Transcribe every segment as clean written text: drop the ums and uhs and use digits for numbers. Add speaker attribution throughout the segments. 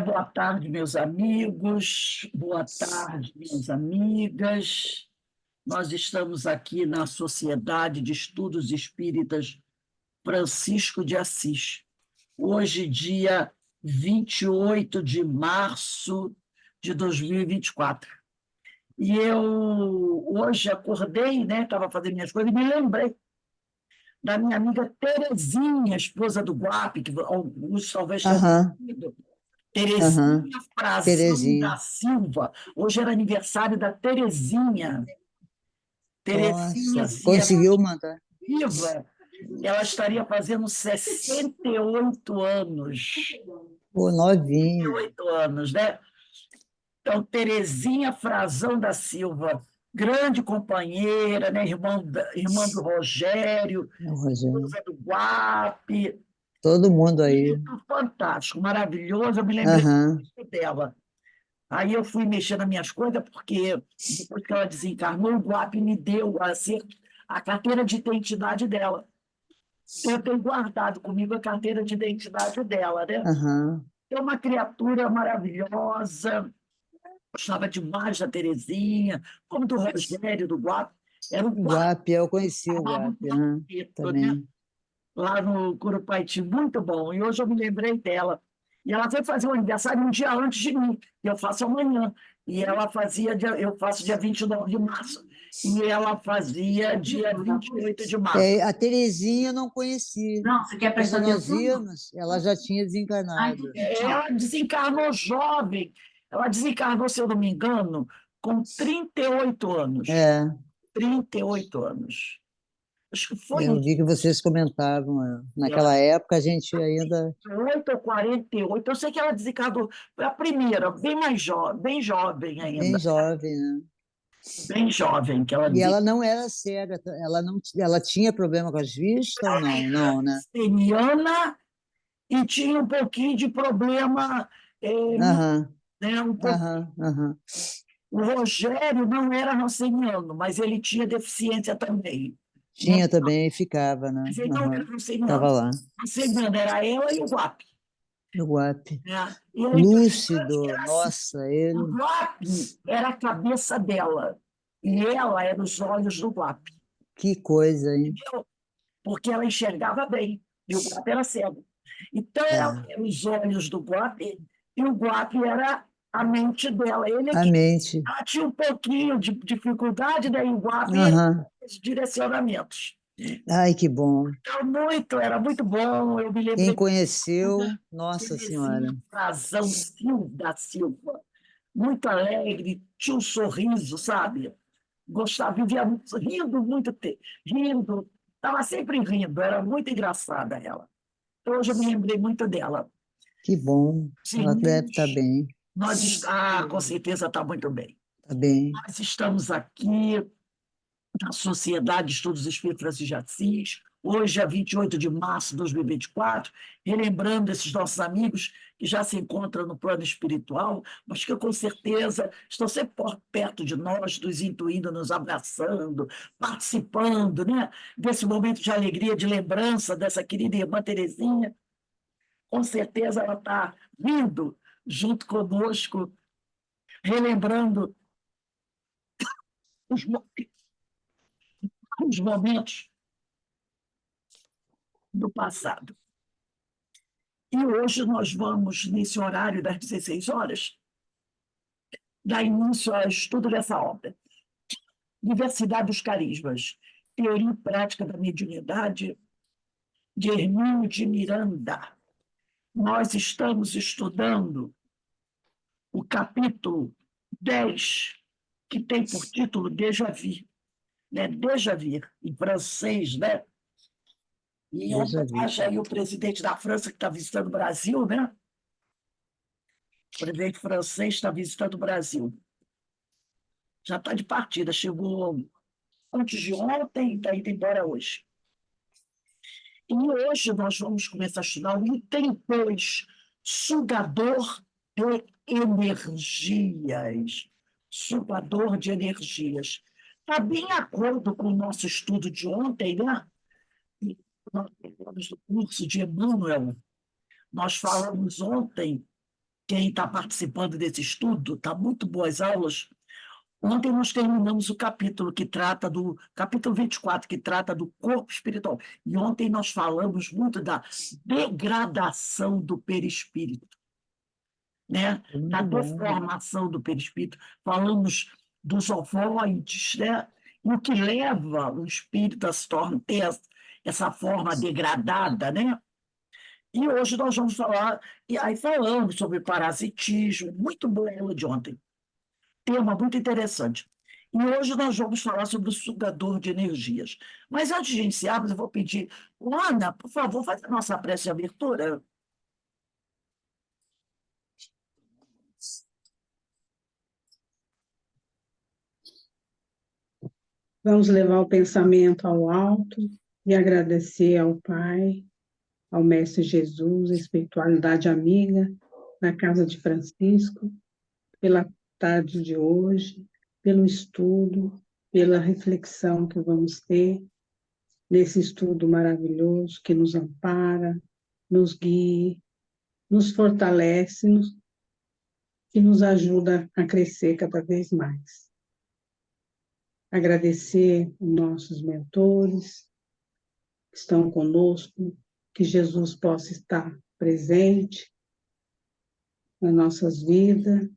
Speaker 1: Boa tarde, meus amigos, boa tarde, minhas amigas. Nós estamos aqui na Sociedade de Estudos Espíritas Francisco de Assis. Hoje, dia 28 de março de 2024. E eu hoje acordei, né? Estava fazendo minhas coisas e me lembrei da minha amiga Terezinha, esposa do Guape, que alguns talvez tenham
Speaker 2: Aham,
Speaker 1: conhecido.
Speaker 2: aham.
Speaker 1: Terezinha Frazão
Speaker 2: Terezinha.
Speaker 1: da Silva. Hoje era aniversário da Terezinha. Terezinha,
Speaker 2: Nossa,
Speaker 1: se ela
Speaker 2: conseguiu mandar.
Speaker 1: viva, ela estaria fazendo 68 anos.
Speaker 2: Pô, novinha.
Speaker 1: 8 anos, né? Então, Terezinha Frazão da Silva, grande companheira, né? Irmã do Rogério,
Speaker 2: Ô, Rogério.
Speaker 1: esposa do Guape.
Speaker 2: Todo mundo aí.
Speaker 1: Fantástico, maravilhoso. Eu me lembrei
Speaker 2: Aham.
Speaker 1: dela. Aí eu fui mexer nas minhas coisas, porque depois que ela desencarnou, o Guape me deu a carteira de identidade dela. Eu tenho guardado comigo a carteira de identidade dela, né?
Speaker 2: Aham.
Speaker 1: É uma criatura maravilhosa, gostava demais da Terezinha, como do Rogério, do Guape. Era um
Speaker 2: O
Speaker 1: quarto
Speaker 2: Guape, eu conheci o Guape. Aham.
Speaker 1: né?
Speaker 2: Também.
Speaker 1: Lá no Curupaiti, muito bom. E hoje eu me lembrei dela. E ela foi fazer o aniversário um dia antes de mim, que eu faço amanhã. E ela fazia, eu faço dia 29 de março. E ela fazia dia 28 de março.
Speaker 2: É, a Terezinha eu não conheci.
Speaker 1: Não, você quer
Speaker 2: Quando
Speaker 1: prestar
Speaker 2: nós
Speaker 1: atenção?
Speaker 2: íamos, ela já tinha
Speaker 1: Ah, então
Speaker 2: desencarnado.
Speaker 1: ela desencarnou jovem. Ela desencarnou, se eu não me engano, com 38 anos.
Speaker 2: É,
Speaker 1: 38 anos. Acho que foi
Speaker 2: eu
Speaker 1: isso.
Speaker 2: vi que vocês comentavam.
Speaker 1: Ela
Speaker 2: Naquela época a gente ainda
Speaker 1: 8 ou 48. Eu sei que ela desencarnou. Foi a primeira, bem jovem
Speaker 2: bem
Speaker 1: ainda.
Speaker 2: jovem, né?
Speaker 1: Bem jovem que ela
Speaker 2: E
Speaker 1: desencarnou.
Speaker 2: ela não era cega, ela não, ela tinha problema com as vistas ou não? Não, né?
Speaker 1: Asteniana e tinha um pouquinho de problema,
Speaker 2: Aham,
Speaker 1: né,
Speaker 2: aham, aham.
Speaker 1: o Rogério não era ranceniano, mas ele tinha deficiência também, né?
Speaker 2: Tinha também, ficava, né?
Speaker 1: Mas ele não era
Speaker 2: Aham.
Speaker 1: ranceniano.
Speaker 2: Tava lá,
Speaker 1: Ranceniano era ela e o Guape,
Speaker 2: no Guape.
Speaker 1: né? E o interessante
Speaker 2: Lúcido,
Speaker 1: era assim,
Speaker 2: nossa,
Speaker 1: o
Speaker 2: ele.
Speaker 1: Guape era a cabeça dela e ela era os olhos do Guape,
Speaker 2: Que coisa, hein?
Speaker 1: entendeu? Porque ela enxergava bem e o Guape era cego. Então, ela
Speaker 2: É,
Speaker 1: era os olhos do Guape e o Guape era a mente dela. Ele é
Speaker 2: a
Speaker 1: que
Speaker 2: mente.
Speaker 1: ela tinha um pouquinho de dificuldade, daí o Guape,
Speaker 2: Aham.
Speaker 1: os direcionamentos.
Speaker 2: Ai, que bom.
Speaker 1: Então, era muito bom. Eu me
Speaker 2: Quem
Speaker 1: lembrei
Speaker 2: conheceu,
Speaker 1: de
Speaker 2: nossa
Speaker 1: Terezinha
Speaker 2: Senhora.
Speaker 1: Frazão da Silva, muito alegre, tinha um sorriso, sabe? Gostava, vivia rindo muito, rindo, estava sempre rindo, era muito engraçada ela. Hoje eu me lembrei muito dela.
Speaker 2: Que bom.
Speaker 1: Os
Speaker 2: Ela deve estar
Speaker 1: irmãos,
Speaker 2: bem.
Speaker 1: com certeza está muito bem.
Speaker 2: Está bem.
Speaker 1: Nós estamos aqui na Sociedade de Estudos Espíritas Francisco de Assis, hoje é 28 de março de 2024, relembrando esses nossos amigos que já se encontram no plano espiritual, mas que com certeza estão sempre perto de nós, nos intuindo, nos abraçando, participando, né? Desse momento de alegria, de lembrança dessa querida irmã Terezinha. Com certeza ela está vindo junto conosco, relembrando os, os momentos do passado. E hoje nós vamos, nesse horário das 16 horas, dar início ao estudo dessa obra. Diversidade dos Carismas, Teoria e Prática da Mediunidade, de Hermínio de Miranda. Nós estamos estudando o capítulo 10, que tem por título Déjà Vu, né? Déjà Vu, em francês, né? E em
Speaker 2: Deixa eu ver.
Speaker 1: homenagem aí o presidente da França que está visitando o Brasil, né? O presidente francês está visitando o Brasil. Já está de partida, chegou antes de ontem e está indo embora hoje. E hoje nós vamos começar a estudar o item 2, sugador de energias. Sugador de energias. Está bem de acordo com o nosso estudo de ontem, né? Nós falamos do curso de Emmanuel. Nós falamos ontem quem está participando desse estudo, está muito boas aulas. Ontem nós terminamos o capítulo que trata do capítulo 24, que trata do corpo espiritual. E ontem nós falamos muito da degradação do perispírito, né? Da
Speaker 2: Muito bom.
Speaker 1: deformação do perispírito. Falamos dos ovoides, né? E o que leva o espírito a se tornar, ter essa forma degradada, né? E hoje nós vamos falar, e aí falamos sobre parasitismo, muito boa aula de ontem, tema muito interessante. E hoje nós vamos falar sobre o sugador de energias. Mas antes de iniciarmos, eu vou pedir, Ana, por favor, faz a nossa prece de abertura.
Speaker 3: Vamos levar o pensamento ao alto e agradecer ao Pai, ao Mestre Jesus, a espiritualidade amiga, na casa de Francisco, pela tarde de hoje, pelo estudo, pela reflexão que vamos ter nesse estudo maravilhoso que nos ampara, nos guia, nos fortalece, que nos ajuda a crescer cada vez mais. Agradecer os nossos mentores que estão conosco, que Jesus possa estar presente nas nossas vidas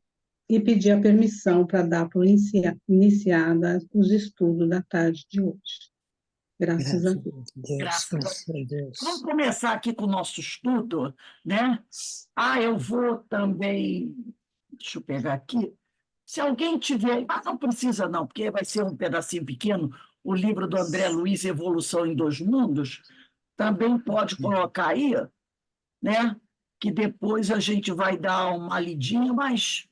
Speaker 3: e pedir a permissão para dar por iniciada os estudos da tarde de hoje. Graças a Deus.
Speaker 1: Graças a Deus. Vamos começar aqui com o nosso estudo, né? Eu vou também, deixa eu pegar aqui, se alguém tiver, mas não precisa não, porque vai ser um pedacinho pequeno, o livro do André Luiz, Evolução em Dois Mundos, também pode colocar aí, né? Que depois a gente vai dar uma lidinha, mas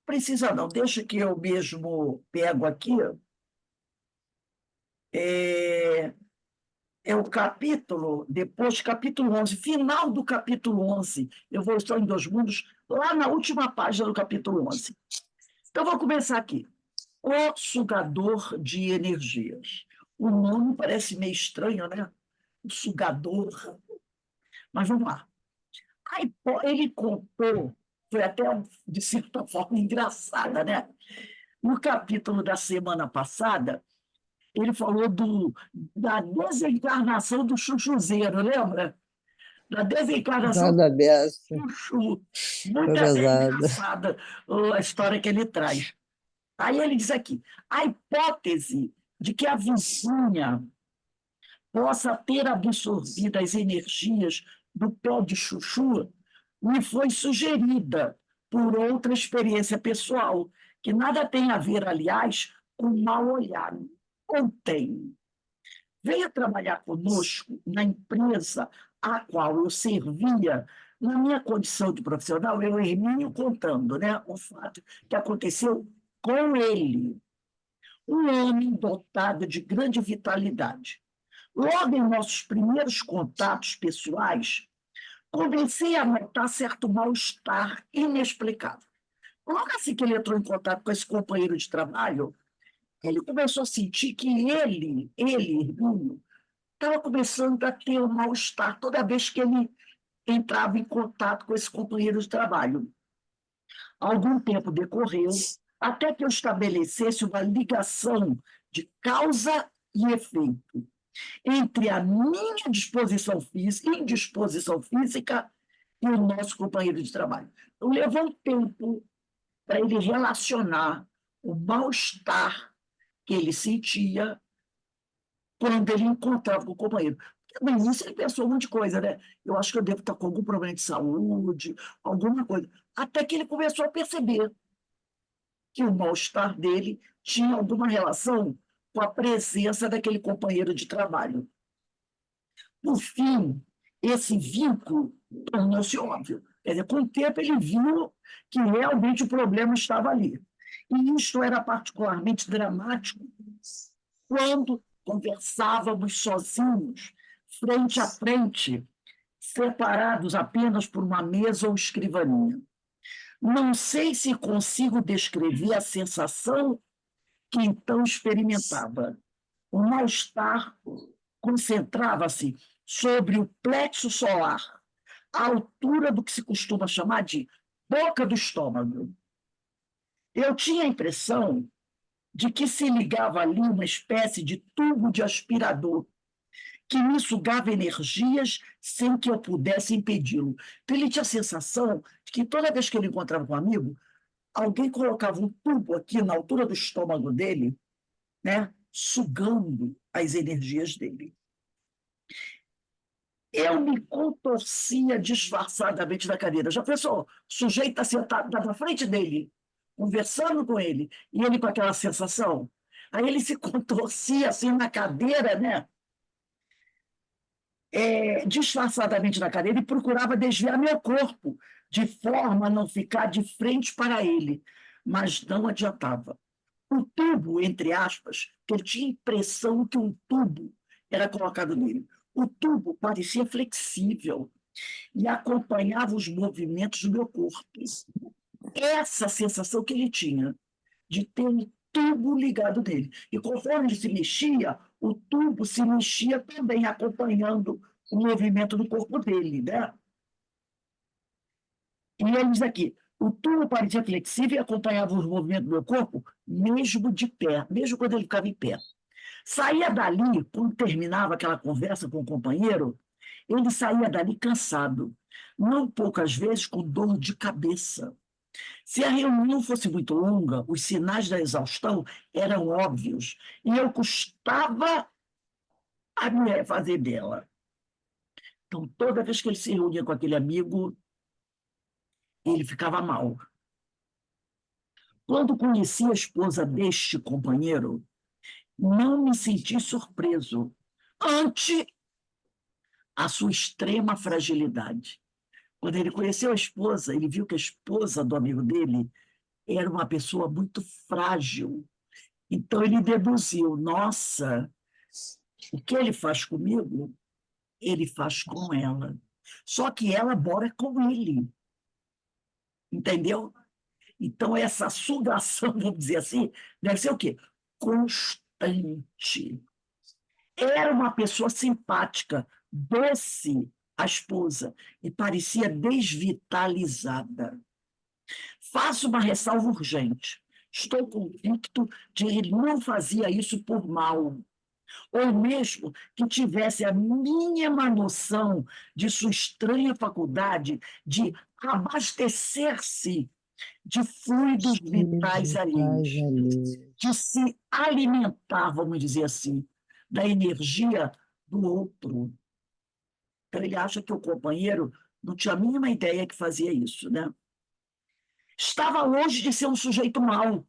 Speaker 1: precisa não, deixa que eu mesmo pego aqui. É o capítulo, depois, capítulo 11, final do capítulo 11, Evolução em Dois Mundos, lá na última página do capítulo 11. Então, vou começar aqui. O sugador de energias. O nome parece meio estranho, né? O sugador. Mas vamos lá. Aí, ele contou, foi até, de certa forma, engraçada, né? No capítulo da semana passada, ele falou da desencarnação do chuchuzeiro, lembra? Da desencarnação
Speaker 2: Nada
Speaker 1: do
Speaker 2: dessa.
Speaker 1: chuchu.
Speaker 2: Foi
Speaker 1: Muito
Speaker 2: pesado.
Speaker 1: engraçada a história que ele traz. Aí ele diz aqui, a hipótese de que a vizinha possa ter absorvido as energias do pé de chuchu me foi sugerida por outra experiência pessoal, que nada tem a ver, aliás, com mal olhado. Ontem, veio trabalhar conosco na empresa a qual eu servia, na minha condição de profissional, eu, Hermínio, contando, né, o fato que aconteceu com ele, um homem dotado de grande vitalidade. Logo em nossos primeiros contatos pessoais, comecei a notar certo mal-estar inexplicável. Logo assim que ele entrou em contato com esse companheiro de trabalho, ele começou a sentir que ele, Hermínio, estava começando a ter um mal-estar toda vez que ele entrava em contato com esse companheiro de trabalho. Algum tempo decorreu até que eu estabelecesse uma ligação de causa e efeito entre a minha indisposição física e o nosso companheiro de trabalho. Então, levou um tempo para ele relacionar o mal-estar que ele sentia quando ele encontrava com o companheiro. Porque no início ele pensou um monte de coisa, né? Eu acho que eu devo estar com algum problema de saúde, alguma coisa. Até que ele começou a perceber que o mal-estar dele tinha alguma relação com a presença daquele companheiro de trabalho. Por fim, esse vínculo tornou-se óbvio. Quer dizer, com o tempo ele viu que realmente o problema estava ali. E isto era particularmente dramático quando conversávamos sozinhos, frente a frente, separados apenas por uma mesa ou escrivaninha. Não sei se consigo descrever a sensação que então experimentava. O mal-estar concentrava-se sobre o plexo solar, à altura do que se costuma chamar de boca do estômago. Eu tinha a impressão de que se ligava ali uma espécie de tubo de aspirador que me sugava energias sem que eu pudesse impedi-lo. Então, ele tinha a sensação de que toda vez que ele encontrava com um amigo, alguém colocava um tubo aqui na altura do estômago dele, né, sugando as energias dele. Eu me contorcia disfarçadamente na cadeira. Já pensou? O sujeito está sentado na frente dele, conversando com ele, e ele com aquela sensação. Aí ele se contorcia assim na cadeira, né? Disfarçadamente na cadeira e procurava desviar meu corpo, de forma a não ficar de frente para ele. Mas não adiantava. O tubo, entre aspas, que ele tinha impressão que um tubo era colocado nele. O tubo parecia flexível e acompanhava os movimentos do meu corpo. Essa sensação que ele tinha de ter um tubo ligado nele. E conforme ele se mexia, o tubo se mexia também, acompanhando o movimento do corpo dele, né? E ele diz aqui, o tubo parecia flexível e acompanhava os movimentos do meu corpo, mesmo de pé, mesmo quando ele ficava em pé. Saía dali, quando terminava aquela conversa com o companheiro, ele saía dali cansado, não poucas vezes com dor de cabeça. Se a reunião fosse muito longa, os sinais da exaustão eram óbvios, e eu custava a me refazer dela. Então, toda vez que ele se reunia com aquele amigo, ele ficava mal. Quando conheci a esposa deste companheiro, não me senti surpreso ante a sua extrema fragilidade. Quando ele conheceu a esposa, ele viu que a esposa do amigo dele era uma pessoa muito frágil. Então ele deduziu, nossa, o que ele faz comigo, ele faz com ela. Só que ela mora com ele. Entendeu? Então essa sugação, vamos dizer assim, deve ser o quê? Constante. Era uma pessoa simpática, doce, a esposa, e parecia desvitalizada. Faço uma ressalva urgente. Estou convicto de que ele não fazia isso por mal, ou mesmo que tivesse a mínima noção de sua estranha faculdade de abastecer-se de fluidos vitais alheios, de se alimentar, vamos dizer assim, da energia do outro. Então, ele acha que o companheiro não tinha a mínima ideia que fazia isso, né? Estava longe de ser um sujeito mau.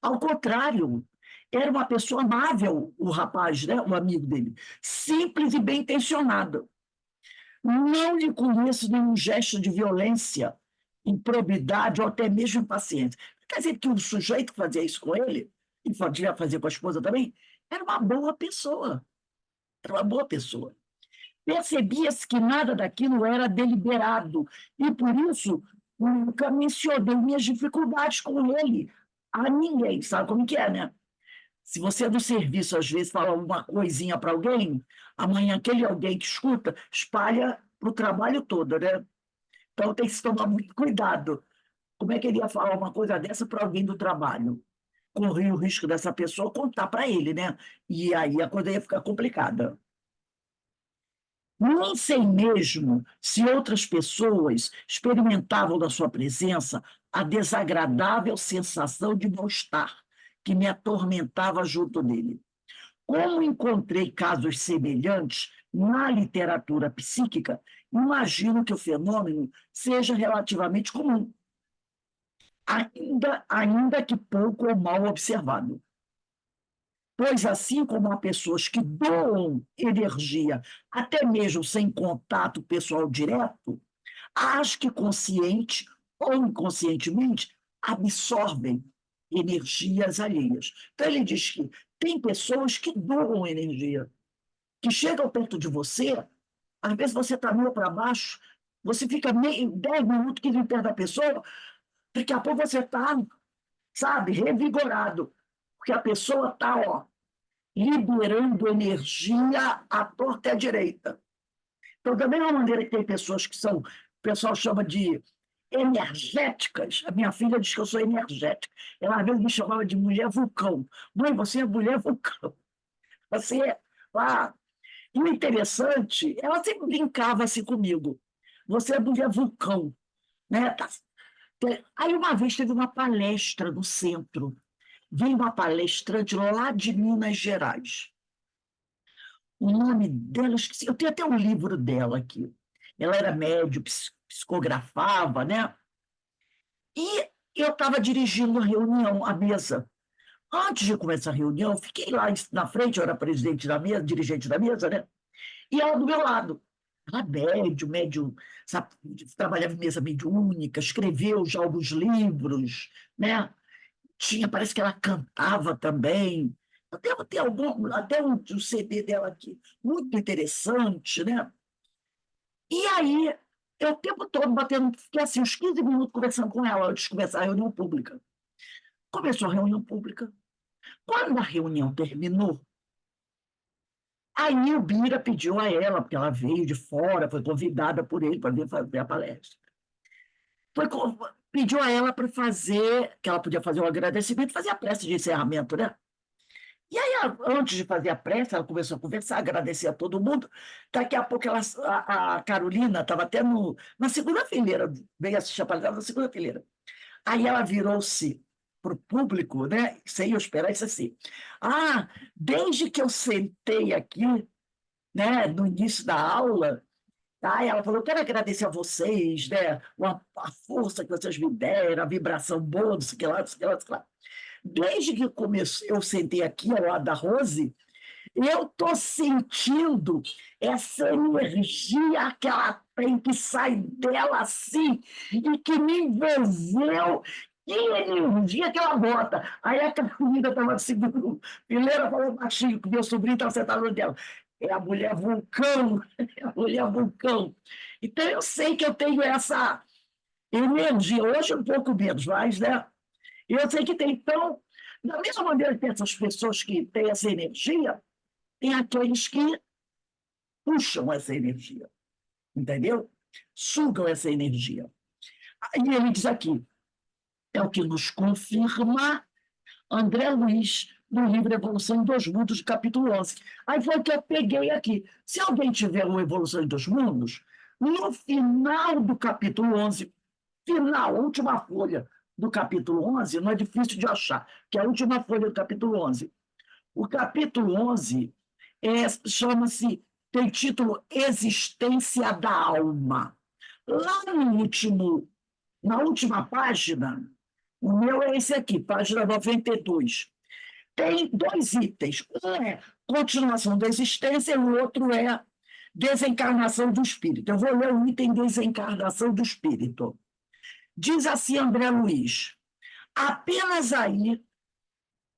Speaker 1: Ao contrário, era uma pessoa amável, o rapaz, né? O amigo dele, simples e bem intencionado. Não lhe conheço nenhum gesto de violência, improbidade ou até mesmo impaciência. Quer dizer que o sujeito que fazia isso com ele, e podia fazer com a esposa também, era uma boa pessoa. Era uma boa pessoa. Percebia-se que nada daquilo era deliberado, e por isso nunca mencionei minhas dificuldades com ele a ninguém. Sabe como que é, né? Se você no serviço, às vezes, fala uma coisinha para alguém, amanhã aquele alguém que escuta espalha para o trabalho todo, né? Então tem que se tomar muito cuidado. Como é que ele ia falar uma coisa dessa para alguém do trabalho? Correr o risco dessa pessoa contar para ele, né? E aí a coisa ia ficar complicada. Nem sei mesmo se outras pessoas experimentavam da sua presença a desagradável sensação de mal-estar que me atormentava junto dele. Como encontrei casos semelhantes na literatura psíquica, imagino que o fenômeno seja relativamente comum, ainda que pouco ou mal observado. Pois, assim como há pessoas que doam energia, até mesmo sem contato pessoal direto, há as que consciente ou inconscientemente absorvem energias alheias. Então, ele diz que tem pessoas que doam energia, que chegam perto de você, às vezes você está meio para baixo, você fica 10 minutos, 15 minutos perto da pessoa, daqui a pouco você está, sabe, revigorado, porque a pessoa está, ó, liberando energia à torta e à direita. Então, da mesma maneira que tem pessoas que são, o pessoal chama de energéticas. A minha filha diz que eu sou energética. Ela às vezes me chamava de mulher vulcão. Mãe, você é mulher vulcão. Você é... Ah. E o interessante, ela sempre brincava assim comigo. Você é mulher vulcão. Né? Aí uma vez teve uma palestra no centro. Veio uma palestrante lá de Minas Gerais. O nome dela, eu esqueci. Eu tenho até um livro dela aqui. Ela era médium, psicografava, né? E eu estava dirigindo a reunião, a mesa. Antes de começar a reunião, eu fiquei lá na frente, eu era presidente da mesa, dirigente da mesa, né? E ela do meu lado. Ela médium, sabe, trabalhava em mesa mediúnica, escreveu já alguns livros, né? Parece que ela cantava também. Até um CD dela aqui, muito interessante, né? E aí, eu o tempo todo batendo, fiquei assim, uns 15 minutos conversando com ela antes de começar a reunião pública. Começou a reunião pública. Quando a reunião terminou, aí o Bira pediu a ela, porque ela veio de fora, foi convidada por ele para vir fazer a palestra. Pediu a ela para fazer, que ela podia fazer um agradecimento, fazer a prece de encerramento, né? E aí, antes de fazer a prece, ela começou a conversar, agradecer a todo mundo. Daqui a pouco, a Carolina estava até na segunda fileira, veio assistir a palestra na segunda fileira. Aí ela virou-se para o público, né, sem eu esperar, e disse assim: Ah, desde que eu sentei aqui, né, no início da aula, tá, ela falou: Eu quero agradecer a vocês, né, a força que vocês me deram, a vibração boa, não sei o que lá, não sei o que lá, não sei o que lá. Desde que eu sentei aqui ao lado da Rose, eu estou sentindo essa energia que ela tem, que sai dela assim, e que me envolveu. Que energia que ela bota. Aí a Carolina estava segurando fileira, falou baixinho, que meu sobrinho estava sentado no dela. É a mulher vulcão, é a mulher vulcão. Então eu sei que eu tenho essa energia, hoje um pouco menos, mas, né? Eu sei que tem. Então, da mesma maneira que tem essas pessoas que têm essa energia, tem aqueles que puxam essa energia, entendeu? Sugam essa energia. E ele diz aqui, é o que nos confirma André Luiz, no livro Evolução em Dois Mundos, capítulo 11. Aí foi o que eu peguei aqui. Se alguém tiver o Evolução em Dois Mundos, no final do capítulo 11, final, última folha do capítulo 11, não é difícil de achar, que é a última folha do capítulo 11. O capítulo 11 chama-se, tem título Existência da Alma. Lá na última página, o meu é esse aqui, página 92. Tem dois itens. Um é continuação da existência e o outro é desencarnação do espírito. Eu vou ler o item desencarnação do espírito. Diz assim André Luiz: apenas aí,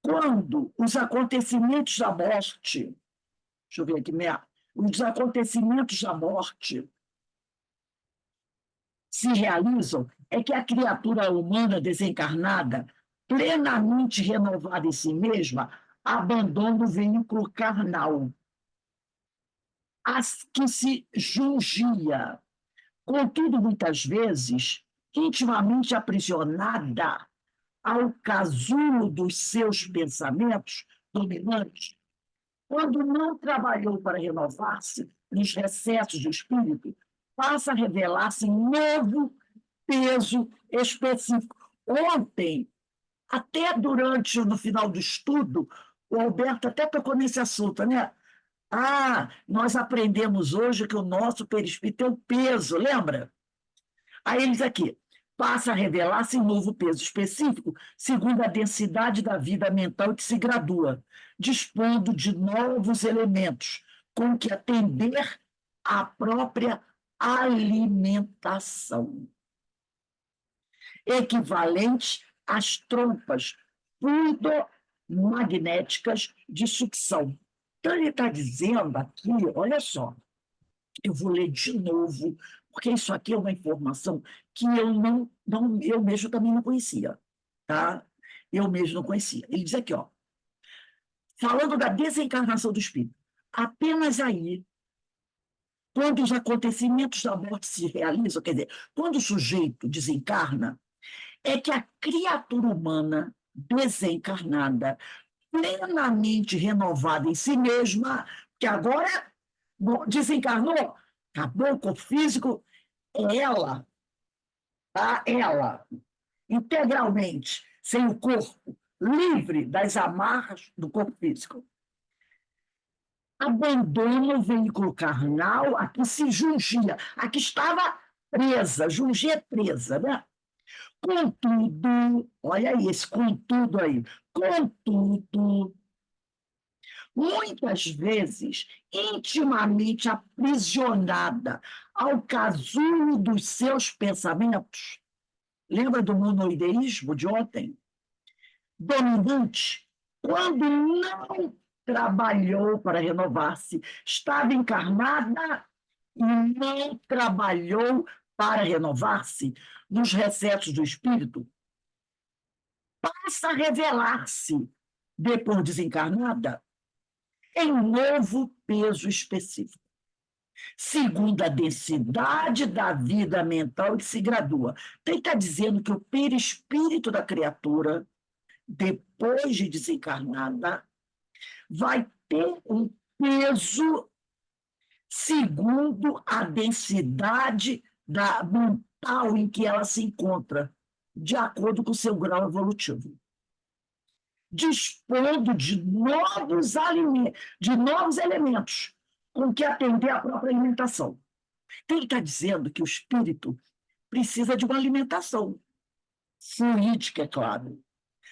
Speaker 1: quando os acontecimentos da morte, deixa eu ver aqui, os acontecimentos da morte se realizam, é que a criatura humana desencarnada, plenamente renovada em si mesma, abandona o veículo carnal, as que se jungia, contudo, muitas vezes, intimamente aprisionada ao casulo dos seus pensamentos dominantes, quando não trabalhou para renovar-se nos recessos do espírito, passa a revelar-se novo peso específico. Ontem, até durante, no final do estudo, o Alberto até tocou nesse assunto, né? Nós aprendemos hoje que o nosso perispírito tem um peso, lembra? Aí eles aqui, passa a revelar-se um novo peso específico, segundo a densidade da vida mental que se gradua, dispondo de novos elementos com que atender à própria alimentação, equivalentes às trompas fluidomagnéticas de sucção. Então, ele está dizendo aqui, olha só, eu vou ler de novo, porque isso aqui é uma informação que eu mesmo também não conhecia, tá? Eu mesmo não conhecia. Ele diz aqui, ó, falando da desencarnação do espírito, apenas aí, quando os acontecimentos da morte se realizam, quer dizer, quando o sujeito desencarna, é que a criatura humana desencarnada, plenamente renovada em si mesma, que agora desencarnou, acabou o corpo físico, é ela, tá? Ela, integralmente, sem o corpo, livre das amarras do corpo físico, abandona o veículo carnal a que se jungia, a que estava presa, jungia é presa, né? Contudo, olha aí, esse contudo aí, contudo, muitas vezes intimamente aprisionada ao casulo dos seus pensamentos. Lembra do monoideísmo de ontem? Dominante, quando não trabalhou para renovar-se, estava encarnada e não trabalhou para renovar-se nos recessos do espírito, passa a revelar-se, depois desencarnada, em um novo peso específico, segundo a densidade da vida mental que se gradua. Então, ele está dizendo que o perispírito da criatura, depois de desencarnada, vai ter um peso segundo a densidade da mental em que ela se encontra, de acordo com o seu grau evolutivo. Dispondo de novos alimentos, de novos elementos com que atender à própria alimentação. Então, ele está dizendo que o espírito precisa de uma alimentação fluídica, é claro.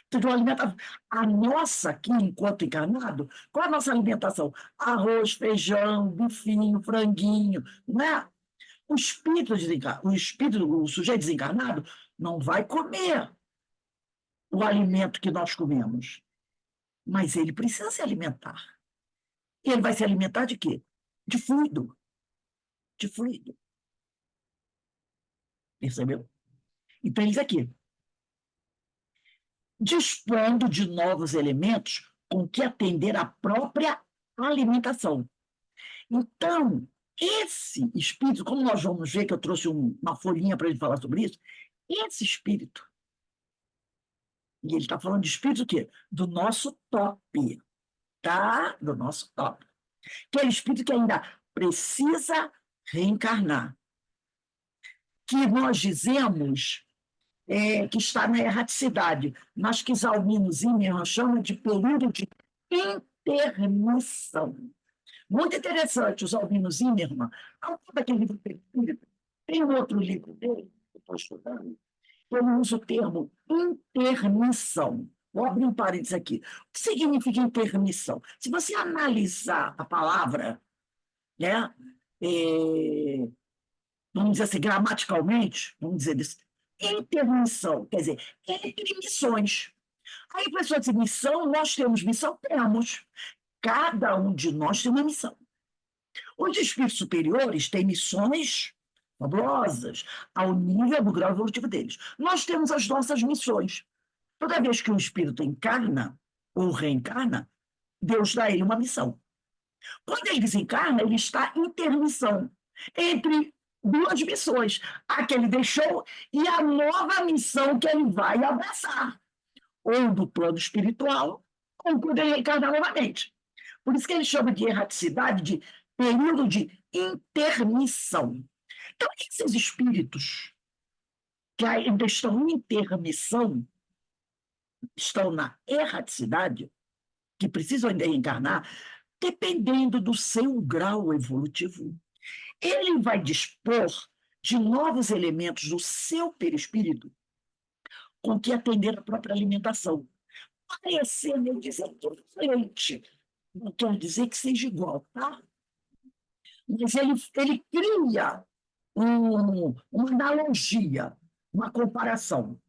Speaker 1: De uma alimentação. A nossa aqui, enquanto encarnado, qual é a nossa alimentação? Arroz, feijão, bifinho, franguinho, né? O espírito, o sujeito desencarnado, não vai comer o alimento que nós comemos, mas ele precisa se alimentar. E ele vai se alimentar de quê? De fluido. De fluido. Percebeu? Então, eles aqui, dispondo de novos elementos com que atender à própria alimentação. Então, esse espírito, como nós vamos ver, que eu trouxe uma folhinha para ele falar sobre isso, esse espírito, e ele está falando de espírito o quê? Do nosso top, tá? Do nosso top. Aquele espírito que ainda precisa reencarnar. Que nós dizemos que está na erraticidade, mas que Zalmino Zimmermann chama de período de intermissão. Muito interessante, o Zalmino Zimmermann, autor daquele livro Perispírito, tem um outro livro dele, que eu estou estudando, que ele usa o termo intermissão. Vou abrir um parênteses aqui. O que significa intermissão? Se você analisar a palavra, né, vamos dizer assim, gramaticalmente, vamos dizer isso, intermissão, quer dizer, entre missões. Aí a pessoa diz, missão, nós temos missão? Temos. Cada um de nós tem uma missão. Os espíritos superiores têm missões fabulosas, ao nível do grau evolutivo deles. Nós temos as nossas missões. Toda vez que um espírito encarna ou reencarna, Deus dá a ele uma missão. Quando ele desencarna, ele está em intermissão entre duas missões, a que ele deixou e a nova missão que ele vai abraçar, ou do plano espiritual, ou quando ele reencarnar novamente. Por isso que ele chama de erraticidade, de período de intermissão. Então, esses espíritos que ainda estão em intermissão, estão na erraticidade, que precisam ainda reencarnar, dependendo do seu grau evolutivo, ele vai dispor de novos elementos do seu perispírito com que atender a própria alimentação. Parecendo, eu dizer, diferente. Não quer dizer que seja igual, tá? Mas ele cria uma analogia, uma comparação,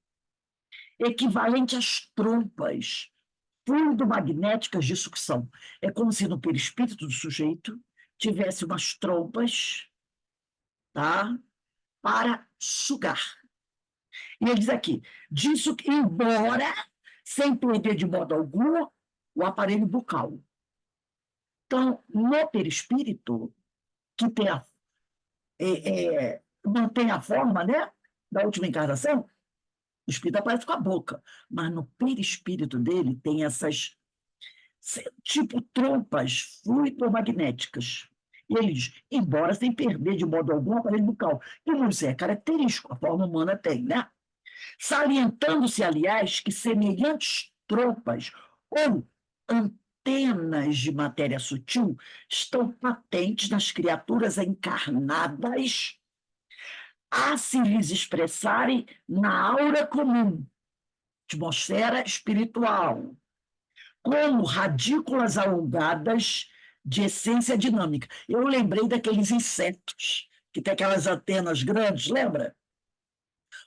Speaker 1: equivalente às trompas fluido-magnéticas de sucção. É como se no perispírito do sujeito tivesse umas trompas, tá? Para sugar. E ele diz aqui, disso que, embora sem perder de modo algum o aparelho bucal. Então, no perispírito, que tem mantém a forma, né, da última encarnação, o espírito aparece com a boca, mas no perispírito dele tem essas, tipo, trompas fluidomagnéticas. E ele diz, embora sem perder de modo algum o aparelho bucal, que não é característico, a forma humana tem, né? Salientando-se, aliás, que semelhantes trompas ou antenas de matéria sutil estão patentes nas criaturas encarnadas a se lhes expressarem na aura comum, atmosfera espiritual, como radículas alongadas de essência dinâmica. Eu lembrei daqueles insetos que tem aquelas antenas grandes, lembra?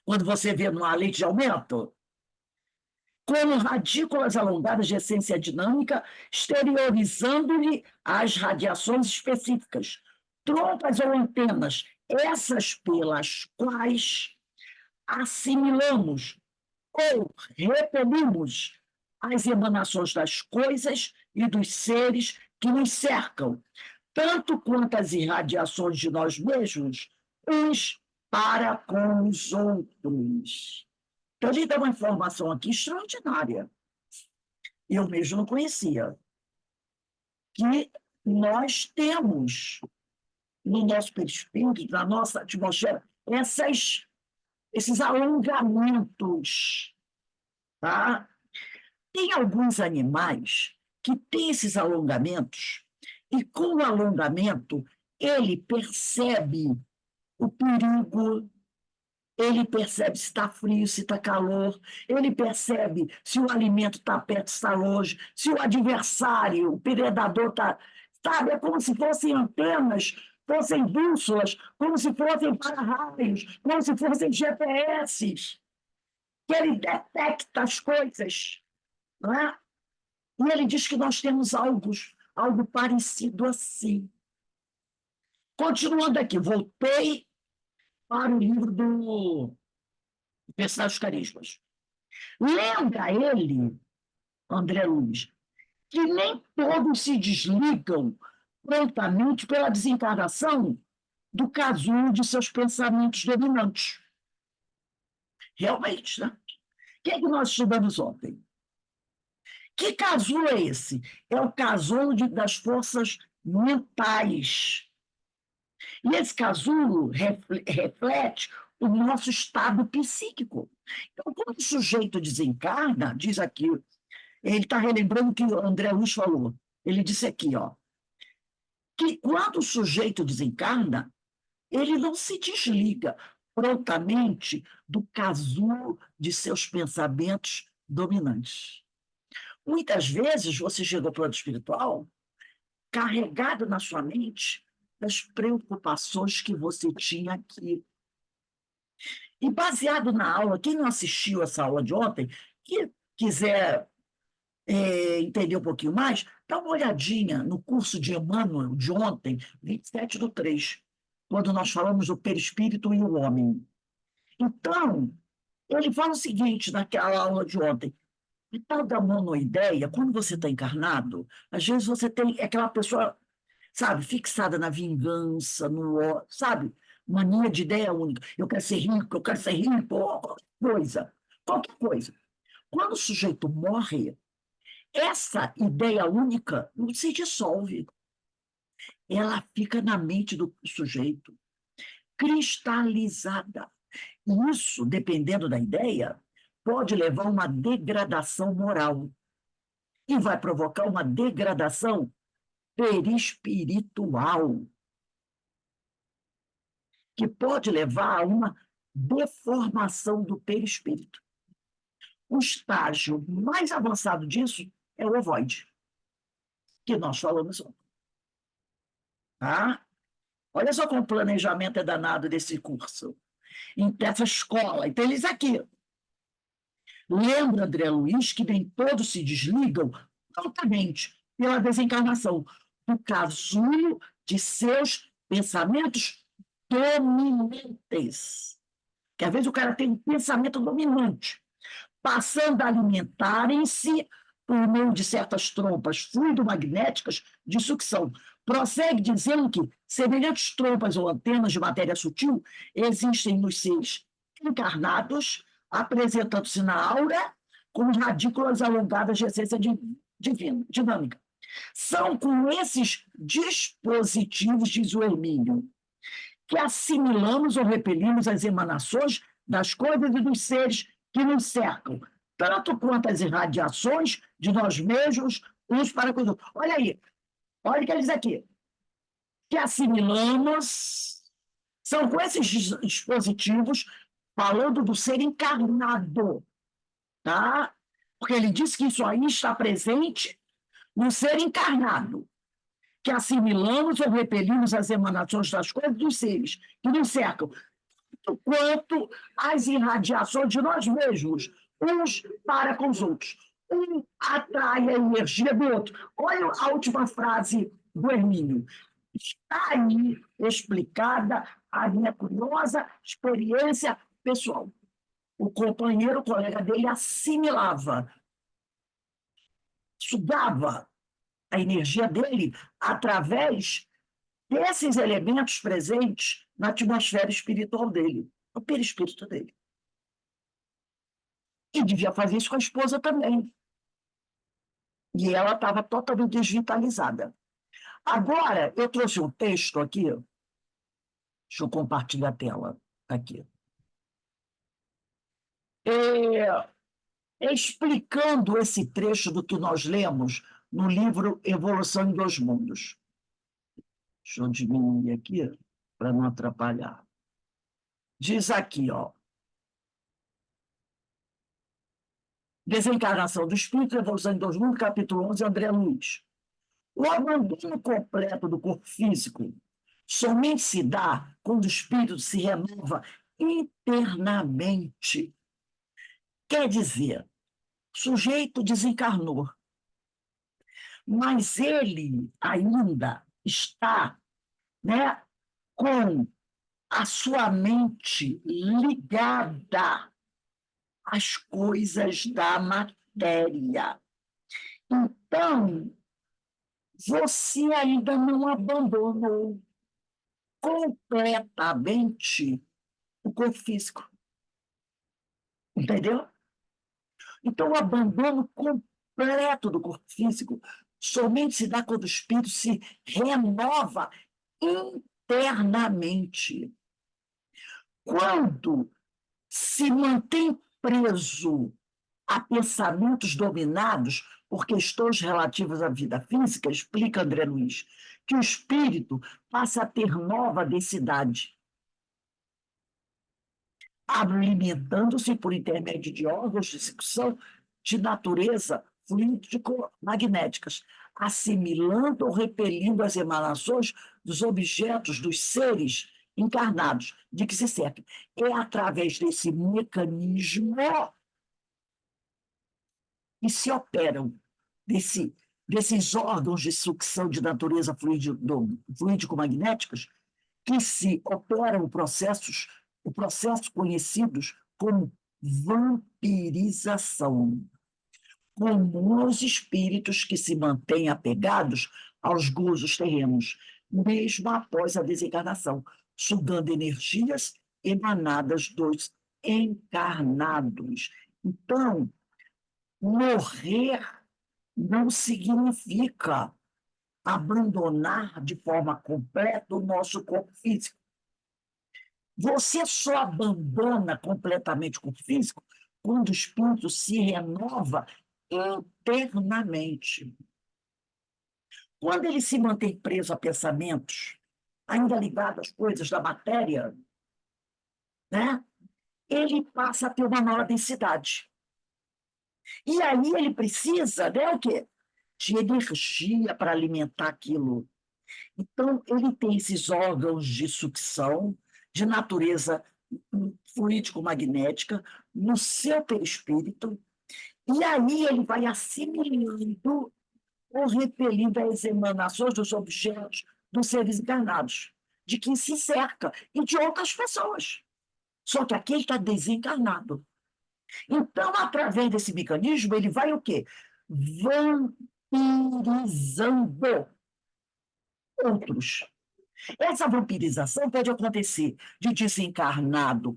Speaker 1: Quando você vê numa lente de aumento, como radículas alongadas de essência dinâmica, exteriorizando-lhe as radiações específicas, trompas ou antenas, essas pelas quais assimilamos ou repelimos as emanações das coisas e dos seres que nos cercam, tanto quanto as irradiações de nós mesmos, uns para com os outros. Então, ele dá uma informação aqui extraordinária. Eu mesmo não conhecia. Que nós temos no nosso perispírito, na nossa atmosfera, esses alongamentos. Tá? Tem alguns animais que têm esses alongamentos, e com o alongamento, ele percebe o perigo, ele percebe se está frio, se está calor, ele percebe se o alimento está perto, se está longe, se o adversário, o predador está. Sabe, é como se fossem antenas, fossem bússolas, como se fossem para-raios, como se fossem GPS, que ele detecta as coisas. Não é? E ele diz que nós temos algo parecido assim. Continuando aqui, voltei para o livro do Personagem dos Carismas. Lembra ele, André Luiz, que nem todos se desligam prontamente pela desencarnação do casulo de seus pensamentos dominantes. Realmente, né? O que é que nós estudamos ontem? Que casulo é esse? É o casulo das forças mentais. E esse casulo reflete o nosso estado psíquico. Então, quando o sujeito desencarna, diz aqui, ele está relembrando o que o André Luiz falou. Ele disse aqui, ó, que quando o sujeito desencarna, ele não se desliga prontamente do casulo de seus pensamentos dominantes. Muitas vezes você chega ao plano espiritual carregado na sua mente das preocupações que você tinha aqui. E baseado na aula, quem não assistiu essa aula de ontem, que quiser entender um pouquinho mais, dá uma olhadinha no curso de Emmanuel de ontem, 27/3, quando nós falamos do perispírito e o homem. Então, ele fala o seguinte naquela aula de ontem: a tal da monoideia, quando você está encarnado, às vezes você tem aquela pessoa, sabe, fixada na vingança, sabe, mania de ideia única. Eu quero ser rico, qualquer coisa, qualquer coisa. Quando o sujeito morre, essa ideia única não se dissolve. Ela fica na mente do sujeito, cristalizada. E isso, dependendo da ideia, pode levar a uma degradação moral e vai provocar uma degradação perispiritual, que pode levar a uma deformação do perispírito. O estágio mais avançado disso é o ovoide, que nós falamos ontem. Tá? Olha só como o planejamento é danado desse curso, dessa escola. Então, eles aqui. Lembra, André Luiz, que nem todos se desligam totalmente pela desencarnação do casulo de seus pensamentos dominantes. Que às vezes o cara tem um pensamento dominante, passando a alimentarem-se por meio de certas trompas fluidomagnéticas de sucção. Prossegue dizendo que semelhantes trompas ou antenas de matéria sutil existem nos seres encarnados, apresentando-se na aura como radículas alongadas de essência divina, dinâmica. São com esses dispositivos, diz o Hermínio, que assimilamos ou repelimos as emanações das coisas e dos seres que nos cercam, tanto quanto as irradiações de nós mesmos, uns para com os outros. Olha aí, olha o que ele diz aqui. Que assimilamos, são com esses dispositivos, falando do ser encarnado, tá? Porque ele diz que isso aí está presente no ser encarnado, que assimilamos ou repelimos as emanações das coisas dos seres que nos cercam, quanto as irradiações de nós mesmos, uns para com os outros. Um atrai a energia do outro. Olha a última frase do Hermínio. Está aí explicada a minha curiosa experiência pessoal. O companheiro, o colega dele, assimilava, sugava a energia dele através desses elementos presentes na atmosfera espiritual dele, no perispírito dele. E devia fazer isso com a esposa também. E ela estava totalmente desvitalizada. Agora, eu trouxe um texto aqui, deixa eu compartilhar a tela aqui. Explicando esse trecho do que nós lemos no livro Evolução em Dois Mundos. Deixa eu diminuir aqui para não atrapalhar. Diz aqui, ó. Desencarnação do Espírito, Evolução em Dois Mundos, capítulo 11, André Luiz. O abandono completo do corpo físico somente se dá quando o espírito se renova internamente. Quer dizer, o sujeito desencarnou, mas ele ainda está, né, com a sua mente ligada às coisas da matéria. Então, você ainda não abandonou completamente o corpo físico. Entendeu? Então, o abandono completo do corpo físico somente se dá quando o espírito se renova internamente. Quando se mantém preso a pensamentos dominados por questões relativas à vida física, explica André Luiz, que o espírito passa a ter nova densidade, alimentando-se por intermédio de órgãos de execução de natureza fluídico-magnéticas, assimilando ou repelindo as emanações dos objetos, dos seres encarnados, de que se cerca. É através desse mecanismo que se operam, desses órgãos de sucção de natureza fluídico-magnéticas, que se operam o processo conhecidos como vampirização, como os espíritos que se mantêm apegados aos gozos terrenos, mesmo após a desencarnação, sugando energias emanadas dos encarnados. Então, morrer não significa abandonar de forma completa o nosso corpo físico. Você só abandona completamente o corpo físico quando o espírito se renova internamente. Quando ele se mantém preso a pensamentos, ainda ligado às coisas da matéria, né, ele passa a ter uma maior densidade. E aí ele precisa, né, o quê? De energia para alimentar aquilo. Então, ele tem esses órgãos de sucção de natureza fluídico-magnética no seu perispírito, e aí ele vai assimilando ou repelindo as emanações dos objetos dos seres encarnados, de quem se cerca, e de outras pessoas. Só que aqui ele está desencarnado. Então, através desse mecanismo, ele vai o quê? Vampirizando outros. Essa vampirização pode acontecer de desencarnado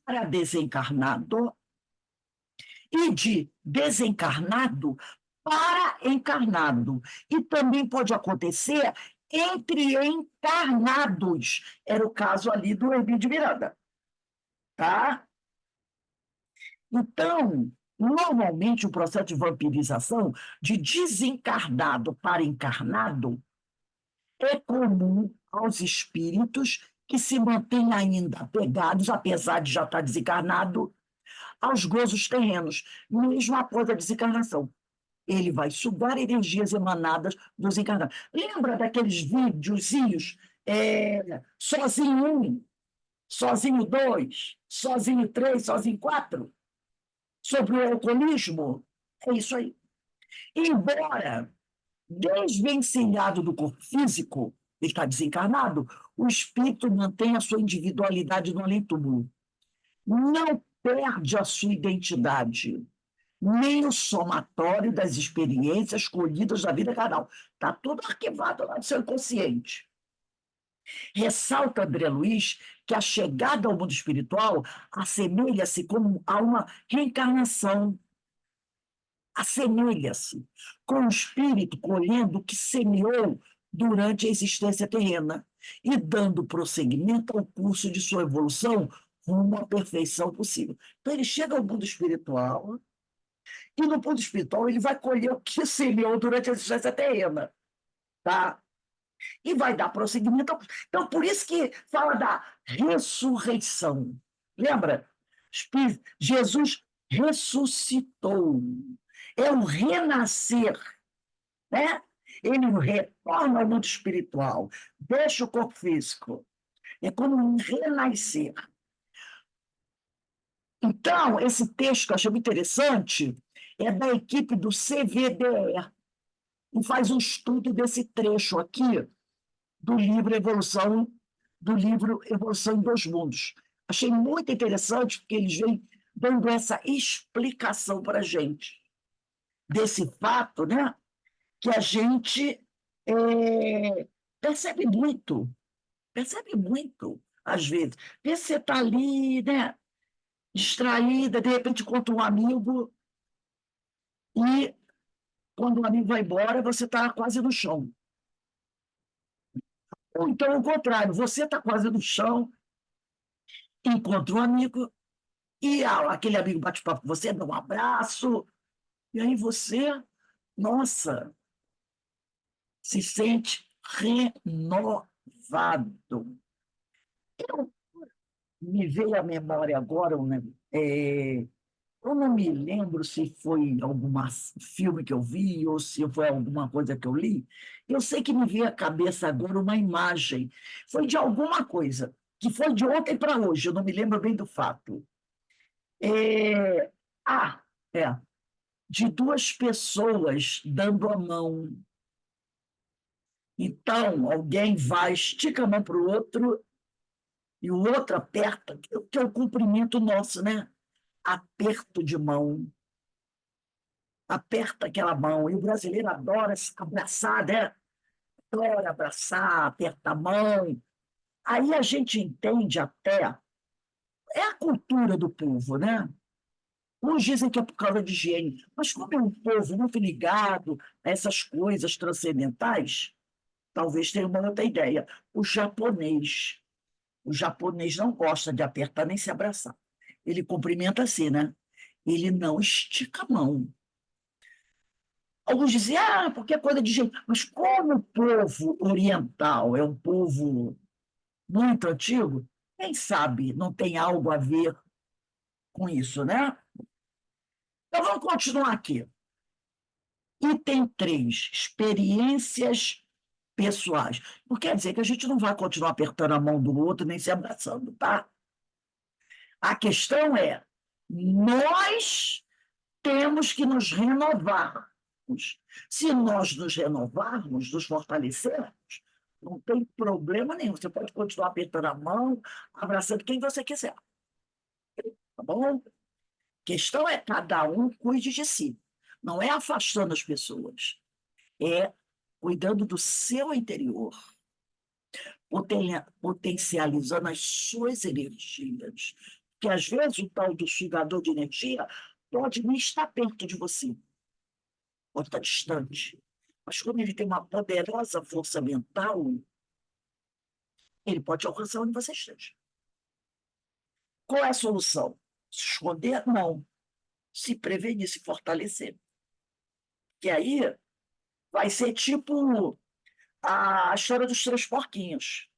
Speaker 1: para desencarnado e de desencarnado para encarnado. E também pode acontecer entre encarnados. Era o caso ali do Hermínio de Miranda. Tá? Então, normalmente o processo de vampirização de desencarnado para encarnado é comum aos espíritos que se mantêm ainda apegados, apesar de já estar desencarnado, aos gozos terrenos, mesmo após a desencarnação. Ele vai sugar energias emanadas dos encarnados. Lembra daqueles videozinhos, sozinho um, sozinho dois, sozinho três, sozinho quatro, sobre o alcoolismo? É isso aí. Embora desvencilhado do corpo físico, ele está desencarnado, o espírito mantém a sua individualidade no além-túmulo. Não perde a sua identidade, nem o somatório das experiências colhidas da vida carnal. Está tudo arquivado lá no seu inconsciente. Ressalta André Luiz que a chegada ao mundo espiritual assemelha-se como a uma reencarnação. Assemelha-se com o espírito colhendo o que semeou durante a existência terrena e dando prosseguimento ao curso de sua evolução rumo à perfeição possível. Então, ele chega ao mundo espiritual e, no mundo espiritual, ele vai colher o que semeou durante a existência terrena. Tá? E vai dar prosseguimento. Então, por isso que fala da ressurreição. Lembra? Jesus ressuscitou. É um renascer, né? Ele retorna ao mundo espiritual, deixa o corpo físico. É como um renascer. Então, esse texto que eu achei muito interessante é da equipe do CVDE, e faz um estudo desse trecho aqui do livro Evolução em Dois Mundos. Achei muito interessante, porque eles vêm dando essa explicação para a gente desse fato, né? Que a gente percebe muito, às vezes. Vê se você está ali, né, distraída, de repente encontra um amigo, e quando o amigo vai embora, você está quase no chão. Ou então, o contrário, você está quase no chão, encontra um amigo, e aquele amigo bate papo com você, dá um abraço, e aí você, nossa, se sente renovado. Eu, me veio à memória agora, né? Eu não me lembro se foi algum filme que eu vi ou se foi alguma coisa que eu li. Eu sei que me veio à cabeça agora uma imagem. Foi de alguma coisa, que foi de ontem para hoje, eu não me lembro bem do fato. É, ah, é, de duas pessoas dando a mão. Então, alguém vai, estica a mão para o outro e o outro aperta, que é o cumprimento nosso, né? Aperto de mão. Aperta aquela mão. E o brasileiro adora se abraçar, né? Adora abraçar, apertar a mão. Aí a gente entende até, é a cultura do povo, né? Uns dizem que é por causa de higiene, mas como é um povo muito ligado a essas coisas transcendentais, talvez tenha uma outra ideia. O japonês. O japonês não gosta de apertar nem se abraçar. Ele cumprimenta assim, né? Ele não estica a mão. Alguns dizem, porque é coisa de gente. Mas como o povo oriental é um povo muito antigo, quem sabe não tem algo a ver com isso, né? Então vamos continuar aqui. Item 3, experiências pessoais. Não quer dizer que a gente não vai continuar apertando a mão do outro nem se abraçando, tá? A questão é, nós temos que nos renovarmos. Se nós nos renovarmos, nos fortalecermos, não tem problema nenhum. Você pode continuar apertando a mão, abraçando quem você quiser. Tá bom? A questão é cada um cuide de si. Não é afastando as pessoas, é cuidando do seu interior, potencializando as suas energias. Porque, às vezes, o tal do sugador de energia pode nem estar perto de você, pode estar distante. Mas, como ele tem uma poderosa força mental, ele pode alcançar onde você esteja. Qual é a solução? Se esconder? Não. Se prevenir, se fortalecer. Que aí vai ser tipo a história dos três porquinhos.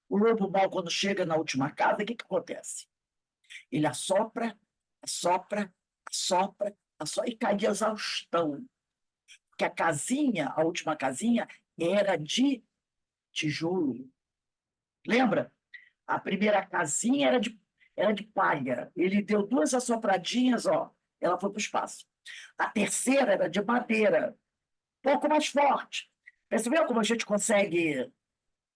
Speaker 1: O lobo mau, quando chega na última casa, o que acontece? Ele assopra, assopra, assopra, assopra e cai de exaustão. Porque a casinha, a última casinha, era de tijolo. Lembra? A primeira casinha era de palha. Ele deu duas assopradinhas, ó, ela foi para o espaço. A terceira era de madeira, um pouco mais forte. Percebeu como a gente consegue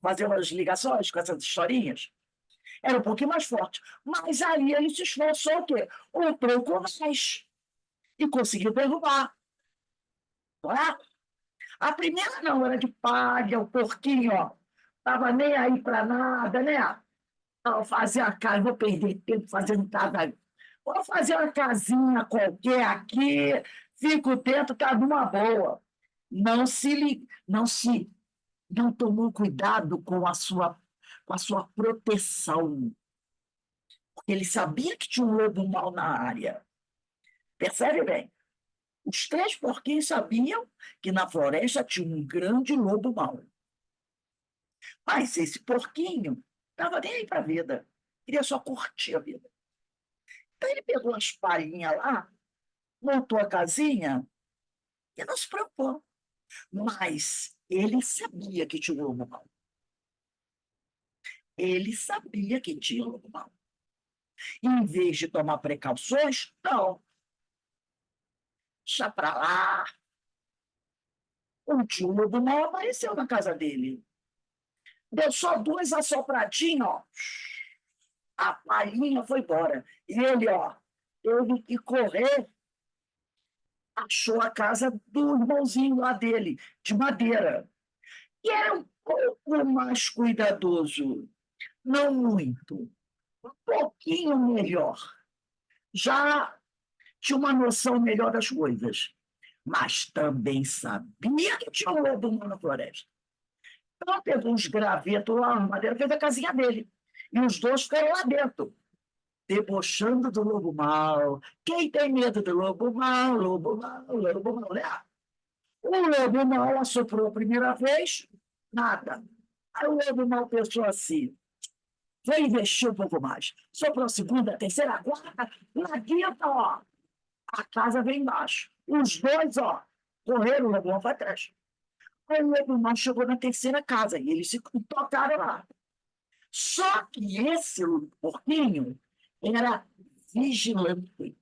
Speaker 1: fazer umas ligações com essas historinhas? Era um pouquinho mais forte. Mas ali ele se esforçou o quê? Um pouco mais. E conseguiu derrubar. Não é? A primeira não, era de palha, o porquinho, ó. Estava nem aí para nada, né? Não, fazer a casa, vou perder tempo fazendo nada. Vou fazer uma casinha qualquer aqui, fico dentro, tá numa boa. Não tomou cuidado com a sua proteção, porque ele sabia que tinha um lobo mau na área. Percebe bem? Os três porquinhos sabiam que na floresta tinha um grande lobo mau. Mas esse porquinho estava nem aí para a vida, queria só curtir a vida. Então ele pegou as palhinhas lá, montou a casinha e não se preocupou. Mas ele sabia que tinha um lobo mau. Ele sabia que tinha um lobo mau. E, em vez de tomar precauções, não. Deixa para lá. O tio lobo mau apareceu na casa dele. Deu só duas assopradinhas, ó. A palhinha foi embora. E ele, ó, teve que correr, achou a casa do irmãozinho lá dele, de madeira. E era um pouco mais cuidadoso. Não muito, um pouquinho melhor. Já tinha uma noção melhor das coisas, mas também sabia que tinha um lobo na floresta. Então, pegou uns gravetos lá, uma madeira, fez a casinha dele. E os dois ficaram lá dentro, debochando do lobo mau. Quem tem medo do lobo mau, lobo mau, lobo mau, né? O lobo mau assoprou a primeira vez, nada. Aí o lobo mau pensou assim, vou investir um pouco mais. Soprou a segunda, a terceira, a quarta, na quinta, ó, a casa vem embaixo. Os dois, ó, correram, o lobo mau para atrás. Aí o lobo mau chegou na terceira casa e eles se tocaram lá. Só que esse porquinho era vigilante.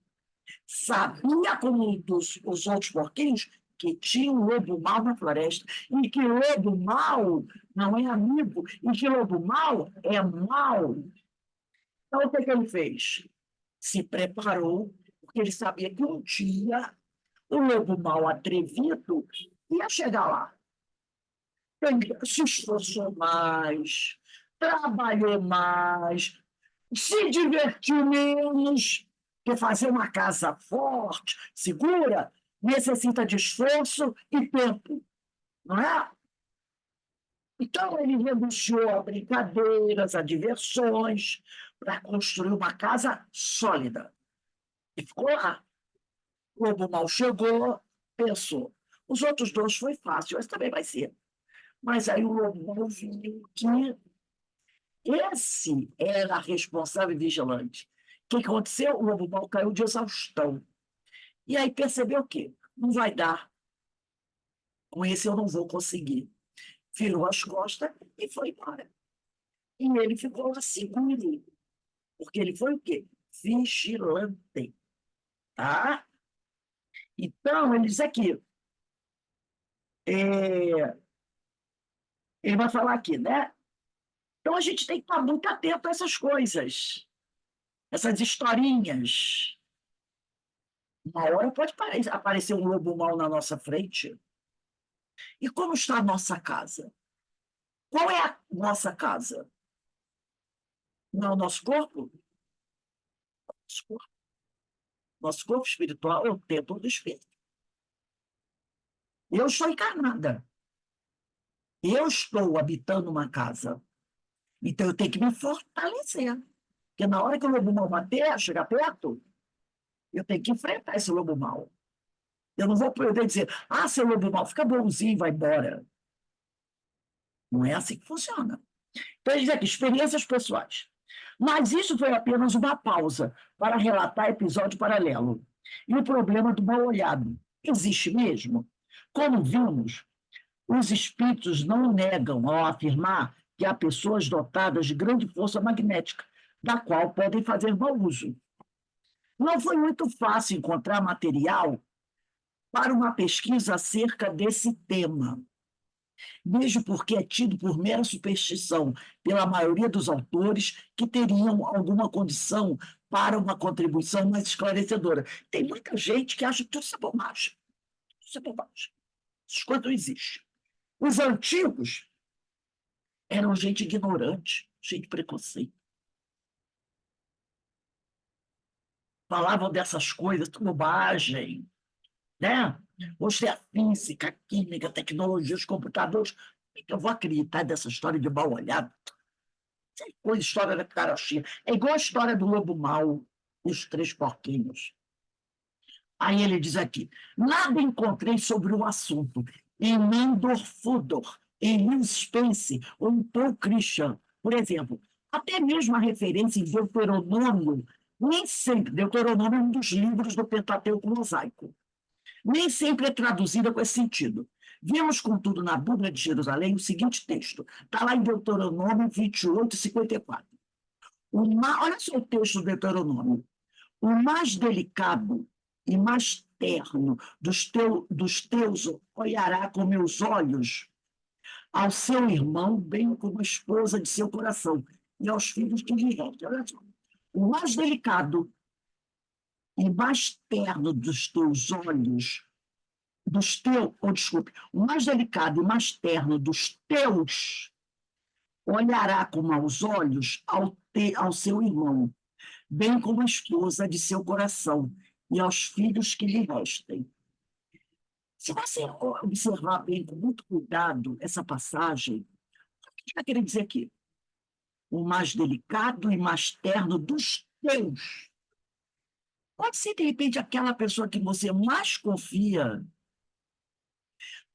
Speaker 1: Sabia, como os outros porquinhos, que tinha um lobo mau na floresta, e que lobo mau não é amigo, e que lobo mau é mau. Então, o que ele fez? Se preparou, porque ele sabia que um dia o lobo mau atrevido ia chegar lá. Ele se esforçou mais, trabalhou mais, se divertiu menos, porque fazer uma casa forte, segura, necessita de esforço e tempo, não é? Então, ele renunciou a brincadeiras, a diversões, para construir uma casa sólida. E ficou lá. O lobo mau chegou, pensou. Os outros dois foi fácil, esse também vai ser. Mas aí o lobo mau viu que esse era responsável e vigilante. O que aconteceu? O lobo mau caiu de exaustão. E aí percebeu o quê? Não vai dar. Com esse eu não vou conseguir. Virou as costas e foi embora. E ele ficou lá seguro. Porque ele foi o quê? Vigilante. Tá? Então, ele diz aqui. Ele vai falar aqui, né? Então, a gente tem que estar muito atento a essas coisas. Essas historinhas. Uma hora pode aparecer um lobo mau na nossa frente. E como está a nossa casa? Qual é a nossa casa? Não é o nosso corpo? Nosso corpo, nosso corpo espiritual é o templo do Espírito. Eu estou encarnada. Eu estou habitando uma casa. Então, eu tenho que me fortalecer. Porque na hora que o lobo mau bater, chegar perto, eu tenho que enfrentar esse lobo mau. Eu não vou poder dizer, seu lobo mau, fica bonzinho, vai embora. Não é assim que funciona. Então, ele diz aqui, experiências pessoais. Mas isso foi apenas uma pausa para relatar episódio paralelo. E o problema do mal-olhado existe mesmo? Como vimos, os espíritos não negam ao afirmar que há pessoas dotadas de grande força magnética, da qual podem fazer mau uso. Não foi muito fácil encontrar material para uma pesquisa acerca desse tema, mesmo porque é tido por mera superstição pela maioria dos autores que teriam alguma condição para uma contribuição mais esclarecedora. Tem muita gente que acha que tudo isso é bobagem. Isso é bobagem. Essas coisas não existem. Os antigos eram gente ignorante, gente preconceito. Falavam dessas coisas, tudo bobagem, né? Hoje é a física, a química, a tecnologia, os computadores. Como é que eu vou acreditar dessa história de mal olhado? Isso é coisa, história da carochinha. É igual a história do lobo mau e os três porquinhos. Aí ele diz aqui, nada encontrei sobre o assunto em Nandor Fodor, em Lewis Spence ou em Paul Christian, por exemplo. Até mesmo a referência em Deuteronômio, nem sempre, Deuteronômio é um dos livros do Pentateuco mosaico, nem sempre é traduzida com esse sentido. Vemos, contudo, na Bíblia de Jerusalém o seguinte texto, está lá em Deuteronômio 28, 54. Olha só o texto do Deuteronômio. O mais delicado e mais terno dos teus olhará com meus olhos ao seu irmão, bem como a esposa de seu coração, e aos filhos que lhe restam. Olha só. O mais delicado e mais terno dos teus olhos, o mais delicado e mais terno dos teus olhará com maus olhos ao seu irmão, bem como a esposa de seu coração, e aos filhos que lhe restem. Se você observar bem, com muito cuidado, essa passagem, o que está querendo dizer aqui? O mais delicado e mais terno dos teus. Pode ser, de repente, aquela pessoa que você mais confia,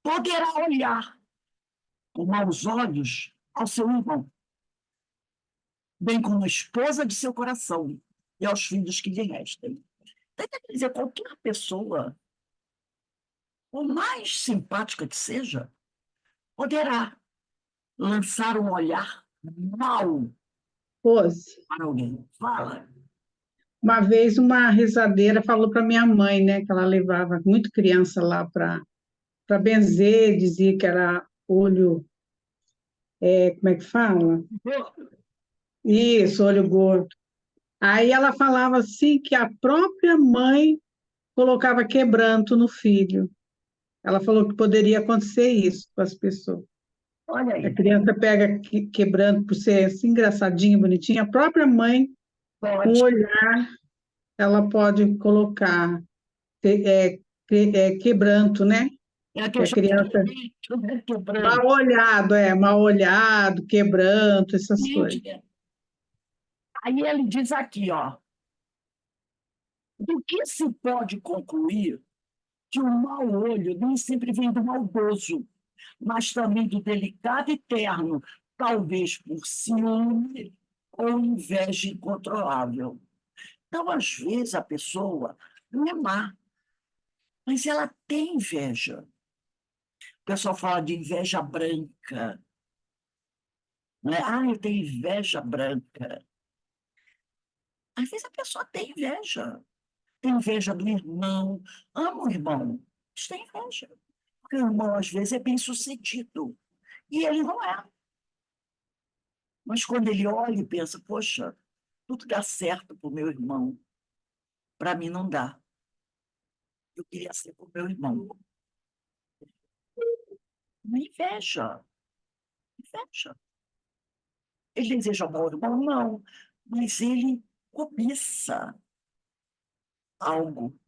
Speaker 1: poderá olhar com maus olhos ao seu irmão, bem como a esposa de seu coração e aos filhos que lhe restem. Então, quer dizer, qualquer pessoa, por mais simpática que seja, poderá lançar um olhar mau
Speaker 3: Pose.
Speaker 1: para alguém. Fala.
Speaker 3: Uma vez uma rezadeira falou para minha mãe, né, que ela levava muito criança lá para benzer, dizia que era olho, como é que fala? Isso, olho gordo. Aí ela falava assim que a própria mãe colocava quebranto no filho. Ela falou que poderia acontecer isso com as pessoas.
Speaker 1: Olha
Speaker 3: A
Speaker 1: aí,
Speaker 3: criança pega quebranto por ser assim, engraçadinha, bonitinha. A própria mãe, com o
Speaker 1: pode.
Speaker 3: olhar, ela pode colocar quebranto, né?
Speaker 1: É a
Speaker 3: Que a
Speaker 1: questão de
Speaker 3: criança
Speaker 1: defeito, né? Quebrando.
Speaker 3: mal olhado, quebranto, essas coisas.
Speaker 1: Gente, aí ele diz aqui, ó, do que se pode concluir que o mau olho nem sempre vem do maldoso, mas também do delicado e terno, talvez por ciúme ou inveja incontrolável. Então, às vezes, a pessoa não é má, mas ela tem inveja. O pessoal fala de inveja branca, né? Eu tenho inveja branca. Às vezes a pessoa tem inveja do irmão, ama o irmão, mas tem inveja. Porque o irmão, às vezes, é bem-sucedido, e ele não é. Mas quando ele olha e pensa, poxa, tudo dá certo para o meu irmão, para mim não dá. Eu queria ser com o meu irmão. Uma inveja. Inveja. Ele deseja mal ao irmão? Não. Mas ele cobiça algo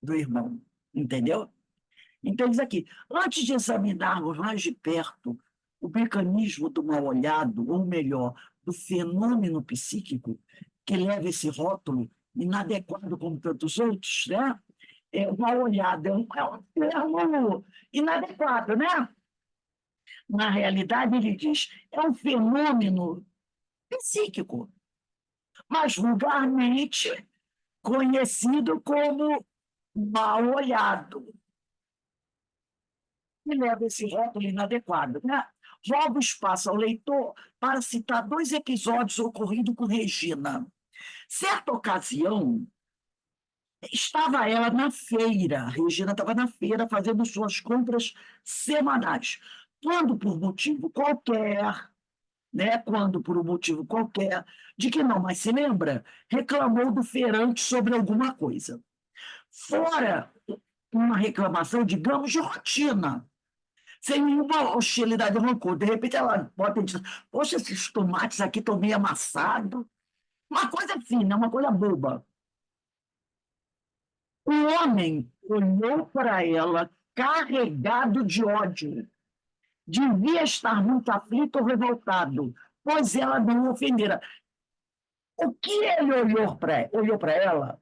Speaker 1: do irmão. Entendeu? Então, diz aqui, antes de examinarmos mais de perto o mecanismo do mal-olhado, ou melhor, do fenômeno psíquico que leva esse rótulo inadequado como tantos outros, né? O mal-olhado é um termo inadequado, né? Na realidade, ele diz, é um fenômeno psíquico, mas vulgarmente conhecido como mal-olhado, que leva esse rótulo inadequado, né? Jogo espaço ao leitor para citar 2 episódios ocorridos com Regina. Certa ocasião, estava ela na feira, Regina estava na feira fazendo suas compras semanais, quando por motivo qualquer, né, quando por um motivo qualquer, de que não mais se lembra, reclamou do feirante sobre alguma coisa. Fora uma reclamação, digamos, de rotina, sem nenhuma hostilidade ou rancor. De repente ela pode dizer, poxa, esses tomates aqui estão meio amassados. Uma coisa fina, uma coisa boba. O homem olhou para ela carregado de ódio. Devia estar muito aflito ou revoltado, pois ela não o ofendera. O que ele olhou para ela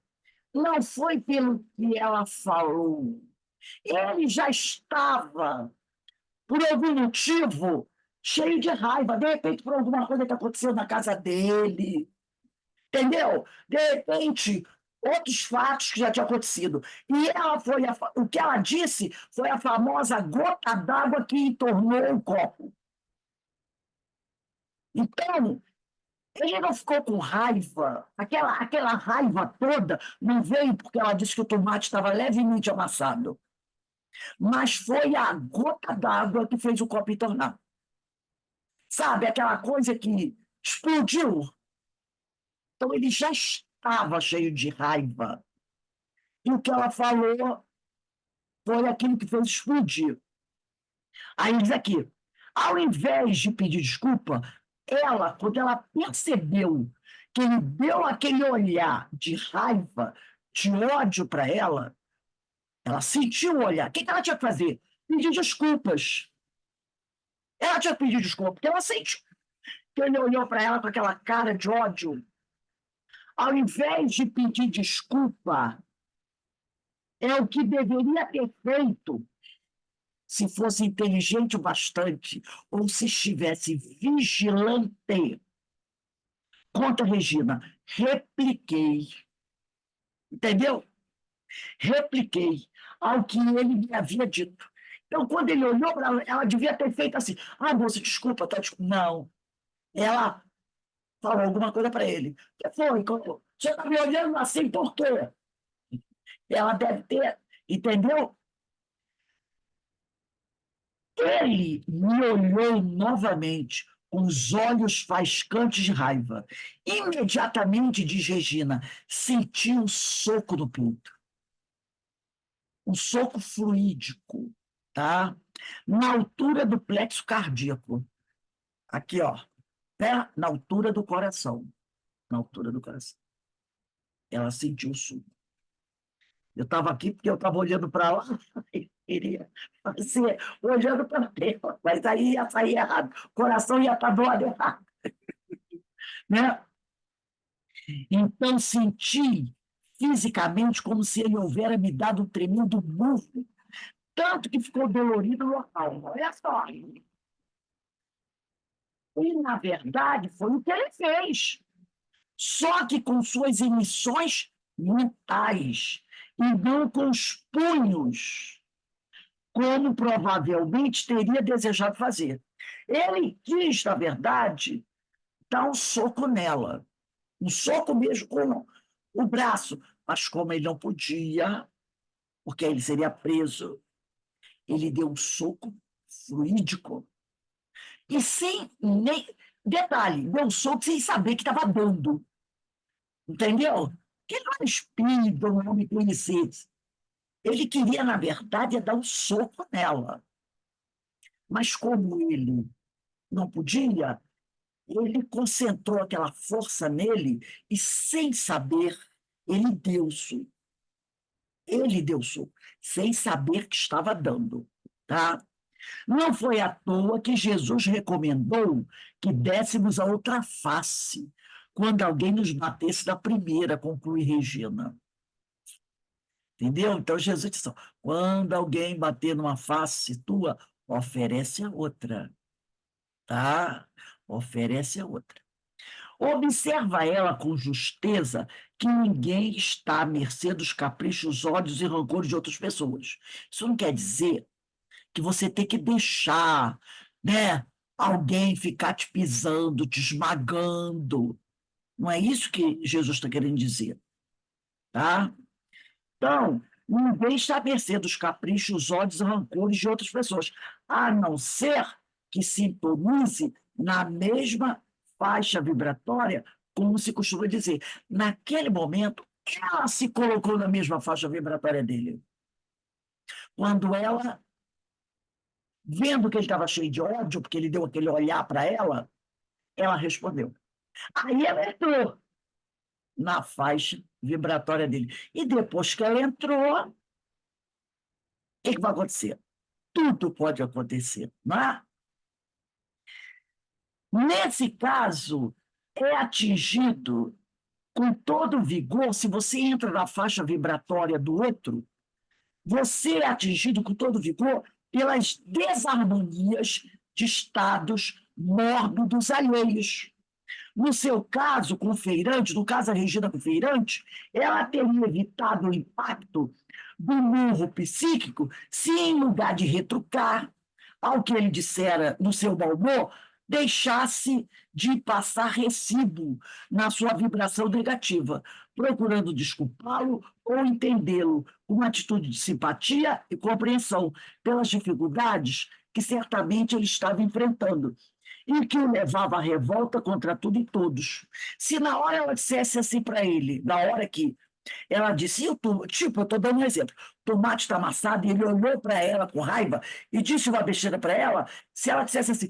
Speaker 1: não foi pelo que ela falou. Ele já estava, por algum motivo, cheio de raiva, de repente por alguma coisa que aconteceu na casa dele, entendeu? De repente, outros fatos que já tinham acontecido. E o que ela disse foi a famosa gota d'água que entornou o copo. Então, ele não ficou com raiva, aquela raiva toda não veio porque ela disse que o tomate estava levemente amassado, mas foi a gota d'água que fez o copo entornar. Sabe, aquela coisa que explodiu. Então, ele já estava cheio de raiva. E o que ela falou foi aquilo que fez explodir. Aí diz aqui, ao invés de pedir desculpa, ela, quando ela percebeu que ele deu aquele olhar de raiva, de ódio para ela sentiu o olhar. O que ela tinha que fazer? Pedir desculpas. Ela tinha que pedir desculpa, porque ela sentiu que ele olhou para ela com aquela cara de ódio. Ao invés de pedir desculpa, é o que deveria ter feito se fosse inteligente o bastante ou se estivesse vigilante. Conta, Regina, repliquei, entendeu? Repliquei ao que ele me havia dito. Então, quando ele olhou para ela devia ter feito assim, moça, desculpa, tá? Não. Ela falou alguma coisa para ele. Que foi? Você está me olhando assim por quê? Ela deve ter, entendeu? Ele me olhou novamente, com os olhos faiscantes de raiva. Imediatamente, diz Regina, senti um soco no peito. Um soco fluídico, tá? Na altura do plexo cardíaco. Aqui, ó. Na altura do coração. Na altura do coração. Ela sentiu o soco. Eu estava aqui porque eu estava olhando para lá e queria fazer, olhando para dentro, mas aí ia sair errado, o coração ia estar do lado errado. Né? Então, senti fisicamente como se ele houvera me dado um tremendo murro, tanto que ficou dolorido no local. Olha só. E, na verdade, foi o que ele fez. Só que com suas emissões mentais, e não com os punhos, como provavelmente teria desejado fazer. Ele quis, na verdade, dar um soco nela. Um soco mesmo com o braço. Mas como ele não podia, porque ele seria preso, ele deu um soco fluídico. E sem nem... Detalhe, deu um soco sem saber que estava dando. Entendeu? Que ele não era espírito, não me conhecesse. Ele queria, na verdade, dar um soco nela. Mas como ele não podia, ele concentrou aquela força nele e, sem saber, ele deu suco. Ele deu suco, sem saber que estava dando, tá? Não foi à toa que Jesus recomendou que dessemos a outra face quando alguém nos batesse da primeira, conclui Regina. Entendeu? Então Jesus disse: quando alguém bater numa face tua, oferece a outra, tá? Oferece a outra. Observa ela com justeza que ninguém está à mercê dos caprichos, ódios e rancores de outras pessoas. Isso não quer dizer que você tem que deixar, né, alguém ficar te pisando, te esmagando. Não é isso que Jesus está querendo dizer, tá? Então, ninguém está à mercê dos caprichos, ódios e rancores de outras pessoas, a não ser que sintonize na mesma faixa vibratória, como se costuma dizer. Naquele momento, ela se colocou na mesma faixa vibratória dele. Quando ela, vendo que ele estava cheio de ódio, porque ele deu aquele olhar para ela respondeu. Aí ela entrou na faixa vibratória dele. E depois que ela entrou, o que vai acontecer? Tudo pode acontecer, não é? Nesse caso, é atingido com todo vigor, se você entra na faixa vibratória do outro, você é atingido com todo vigor pelas desarmonias de estados mórbidos alheios. No seu caso, com o feirante, no caso a Regina com o feirante, ela teria evitado o impacto do murro psíquico se, em lugar de retrucar ao que ele dissera no seu mau humor, deixasse de passar recibo na sua vibração negativa, procurando desculpá-lo ou entendê-lo com uma atitude de simpatia e compreensão pelas dificuldades que certamente ele estava enfrentando e que o levava à revolta contra tudo e todos. Se na hora ela dissesse assim para ele, na hora que ela disse, eu estou dando um exemplo, o tomate está amassado, e ele olhou para ela com raiva e disse uma besteira para ela, se ela dissesse assim,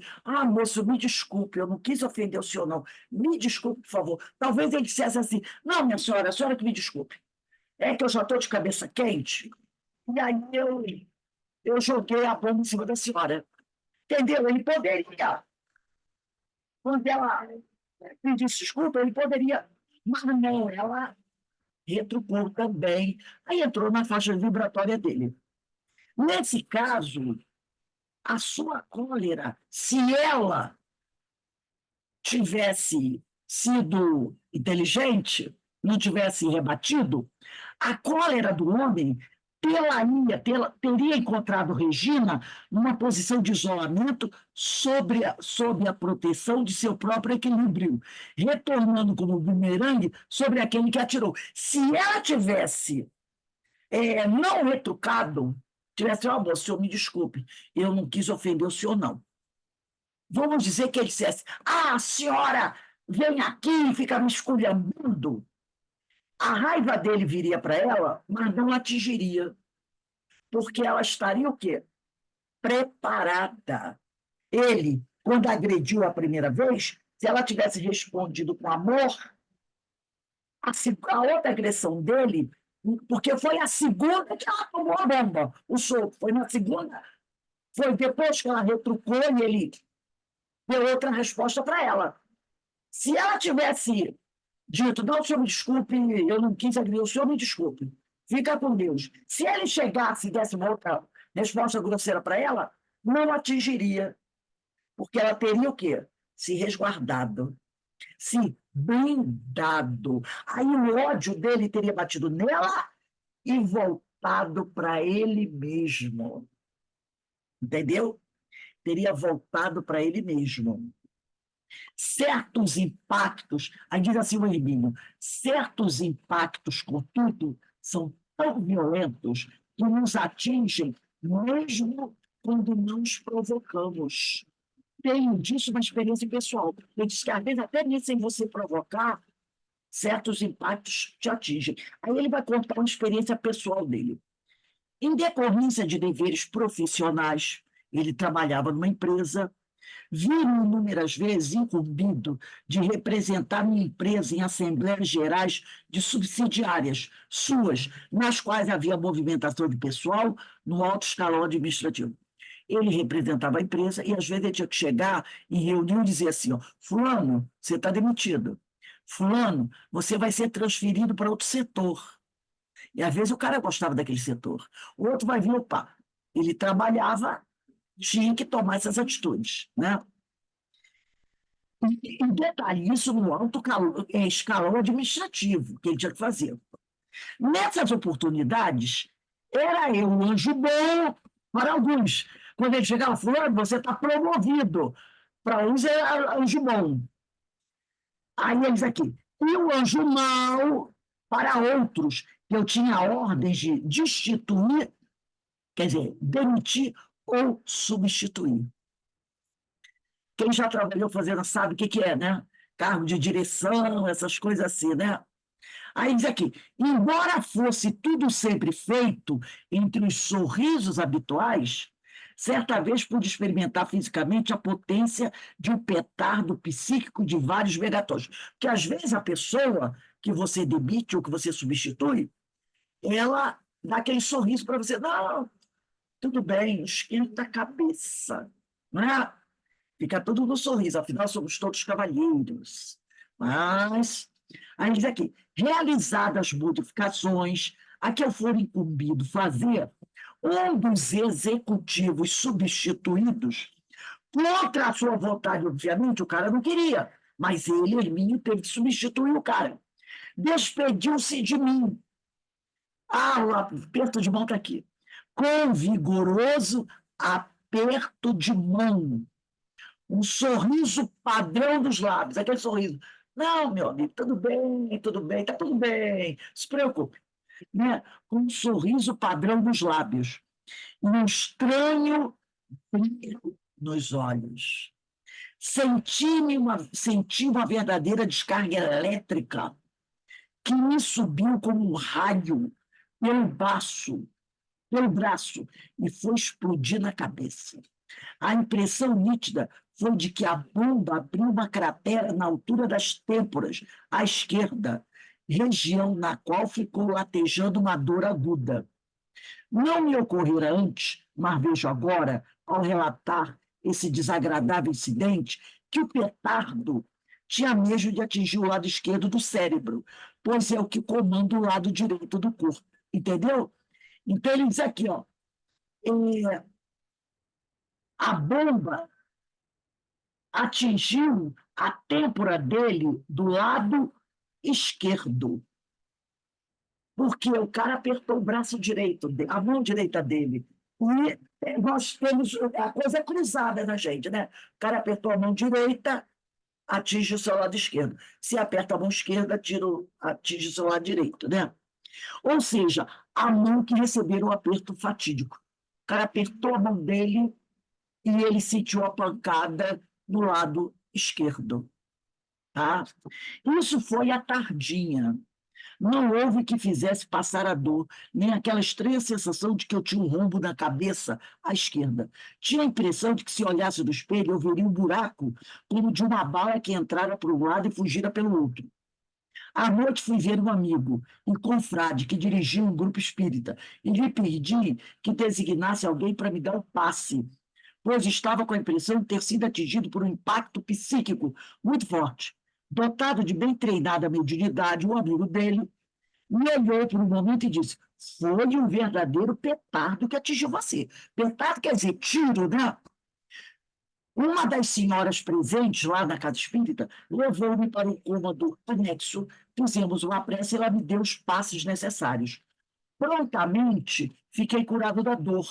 Speaker 1: moço, me desculpe, eu não quis ofender o senhor, não, me desculpe, por favor. Talvez ele dissesse assim, não, minha senhora, a senhora que me desculpe, é que eu já estou de cabeça quente, e aí eu joguei a bomba em cima da senhora. Entendeu? Ele poderia, quando ela pedisse desculpa, ele poderia, mas não, ela retrucou também. Aí entrou na faixa vibratória dele. Nesse caso, a sua cólera, se ela tivesse sido inteligente, não tivesse rebatido, a cólera do homem teria encontrado Regina numa posição de isolamento sob a proteção de seu próprio equilíbrio, retornando como bumerangue sobre aquele que atirou. Se ela tivesse não retrucado, tivesse, moço, senhor, me desculpe, eu não quis ofender o senhor, não. Vamos dizer que ele dissesse, a senhora vem aqui e fica me esculhambando. A raiva dele viria para ela, mas não atingiria, porque ela estaria o quê? Preparada. Ele, quando agrediu a primeira vez, se ela tivesse respondido com amor, a outra agressão dele, porque foi a segunda que ela tomou a bomba, o soco, foi na segunda, foi depois que ela retrucou e ele deu outra resposta para ela. Se ela tivesse dito, não, senhor, me desculpe, eu não quis agredir o senhor, me desculpe, fica com Deus. Se ele chegasse e desse uma outra resposta grosseira para ela, não atingiria, porque ela teria o quê? Se resguardado, se blindado. Aí o ódio dele teria batido nela e voltado para ele mesmo. Entendeu? Teria voltado para ele mesmo. Certos impactos, aí diz assim o Hermínio, certos impactos, contudo, são tão violentos que nos atingem mesmo quando não os provocamos. Tenho disso uma experiência pessoal. Ele diz que, às vezes, até nem sem você provocar, certos impactos te atingem. Aí ele vai contar uma experiência pessoal dele. Em decorrência de deveres profissionais ele trabalhava numa empresa, viram inúmeras vezes incumbido de representar uma empresa em assembleias gerais de subsidiárias suas, nas quais havia movimentação de pessoal no alto escalão administrativo. Ele representava a empresa e, às vezes, ele tinha que chegar em reunião e dizer assim, ó, fulano, você está demitido. Fulano, você vai ser transferido para outro setor. E, às vezes, o cara gostava daquele setor. O outro vai vir, opa, ele trabalhava, tinha que tomar essas atitudes, né? E detalhe, isso no alto escalão administrativo, que ele tinha que fazer. Nessas oportunidades, era eu um anjo bom para alguns. Quando ele chegava, fulano, você está promovido. Para uns é anjo bom. Aí eles aqui. E o anjo mau para outros, que eu tinha ordens de destituir, quer dizer, demitir ou substituir. Quem já trabalhou fazendo sabe o que é, né? Cargo de direção, essas coisas assim, né? Aí diz aqui, embora fosse tudo sempre feito entre os sorrisos habituais, certa vez pude experimentar fisicamente a potência de um petardo psíquico de vários megatons. Porque às vezes a pessoa que você demite ou que você substitui, ela dá aquele sorriso para você, não, tudo bem, esquenta a cabeça, não é? Fica tudo no sorriso, afinal somos todos cavalheiros. Mas, aí diz aqui, realizadas as modificações a que eu for incumbido fazer, um dos executivos substituídos, contra a sua vontade, obviamente, o cara não queria, mas ele, Hermínio, teve que substituir o cara. Despediu-se de mim. Ah, o aperto de mão está aqui. Com vigoroso aperto de mão. Um sorriso padrão dos lábios, aquele sorriso. Não, meu amigo, tudo bem, está tudo bem, se preocupe. Né? Com um sorriso padrão dos lábios. E um estranho brilho nos olhos. Senti uma verdadeira descarga elétrica que me subiu como um raio pelo braço, e foi explodir na cabeça. A impressão nítida foi de que a bomba abriu uma cratera na altura das têmporas, à esquerda, região na qual ficou latejando uma dor aguda. Não me ocorrera antes, mas vejo agora, ao relatar esse desagradável incidente, que o petardo tinha mesmo de atingir o lado esquerdo do cérebro, pois é o que comanda o lado direito do corpo. Entendeu? Então ele diz aqui, ó, a bomba atingiu a têmpora dele do lado esquerdo, porque o cara apertou o braço direito, a mão direita dele. E nós temos, a coisa é cruzada na gente, né? O cara apertou a mão direita, atinge o seu lado esquerdo. Se aperta a mão esquerda, atinge o seu lado direito, né? Ou seja, a mão que recebeu o aperto fatídico. O cara apertou a mão dele e ele sentiu a pancada no lado esquerdo. Tá? Isso foi à tardinha. Não houve que fizesse passar a dor, nem aquela estranha sensação de que eu tinha um rombo na cabeça à esquerda. Tinha a impressão de que, se olhasse no espelho, eu veria um buraco como de uma bala que entrara por um lado e fugira pelo outro. À noite fui ver um amigo, um confrade, que dirigia um grupo espírita, e lhe pedi que designasse alguém para me dar um passe, pois estava com a impressão de ter sido atingido por um impacto psíquico muito forte. Dotado de bem treinada mediunidade, o amigo dele me olhou por um momento e disse: foi um verdadeiro petardo que atingiu você. Petardo quer dizer tiro, né? Uma das senhoras presentes lá na casa espírita levou-me para o cômodo anexo, fizemos uma prece e ela me deu os passes necessários. Prontamente fiquei curado da dor,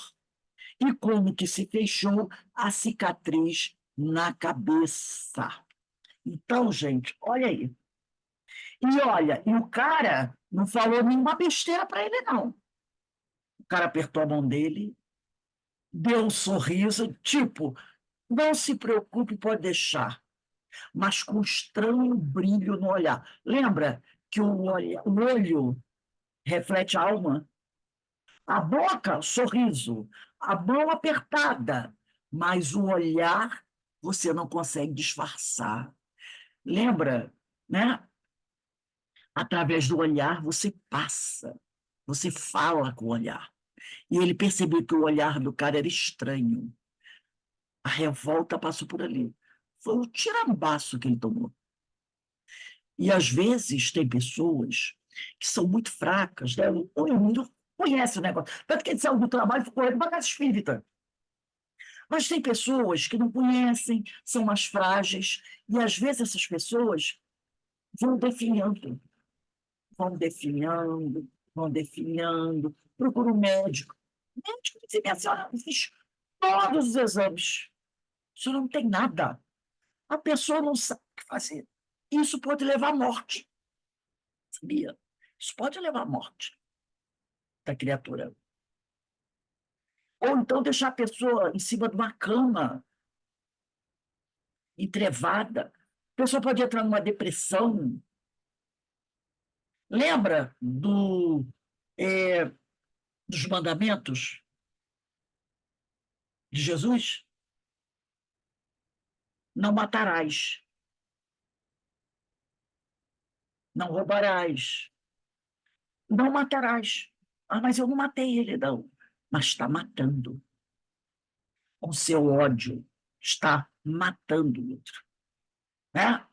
Speaker 1: e como que se fechou a cicatriz na cabeça. Então, gente, olha aí. E olha, e o cara não falou nenhuma besteira para ele, não. O cara apertou a mão dele, deu um sorriso, tipo, não se preocupe, pode deixar, mas com estranho brilho no olhar. Lembra que o olho reflete a alma? A boca, sorriso. A mão apertada. mas o olhar você não consegue disfarçar. Lembra, né? Através do olhar você passa, você fala com o olhar. E ele percebeu que o olhar do cara era estranho. A revolta passou por ali. Foi o tirambaço que ele tomou. E, às vezes, tem pessoas que são muito fracas, né? O mundo conhece o negócio. Tanto que ele saiu do trabalho e foi correndo para a casa espírita. Mas tem pessoas que não conhecem, são mais frágeis, e, às vezes, essas pessoas vão definhando, vão definhando, vão definhando, procura um médico. O médico diz assim, a senhora fiz todos os exames, a senhora não tem nada. A pessoa não sabe o que fazer. Isso pode levar à morte, sabia? Isso pode levar à morte da criatura. Ou então deixar a pessoa em cima de uma cama, entrevada. A pessoa pode entrar numa depressão. Lembra dos mandamentos de Jesus? Não matarás, não roubarás, não matarás. Ah, mas eu não matei ele, não. Mas está matando. Com seu ódio, está matando o outro. Né?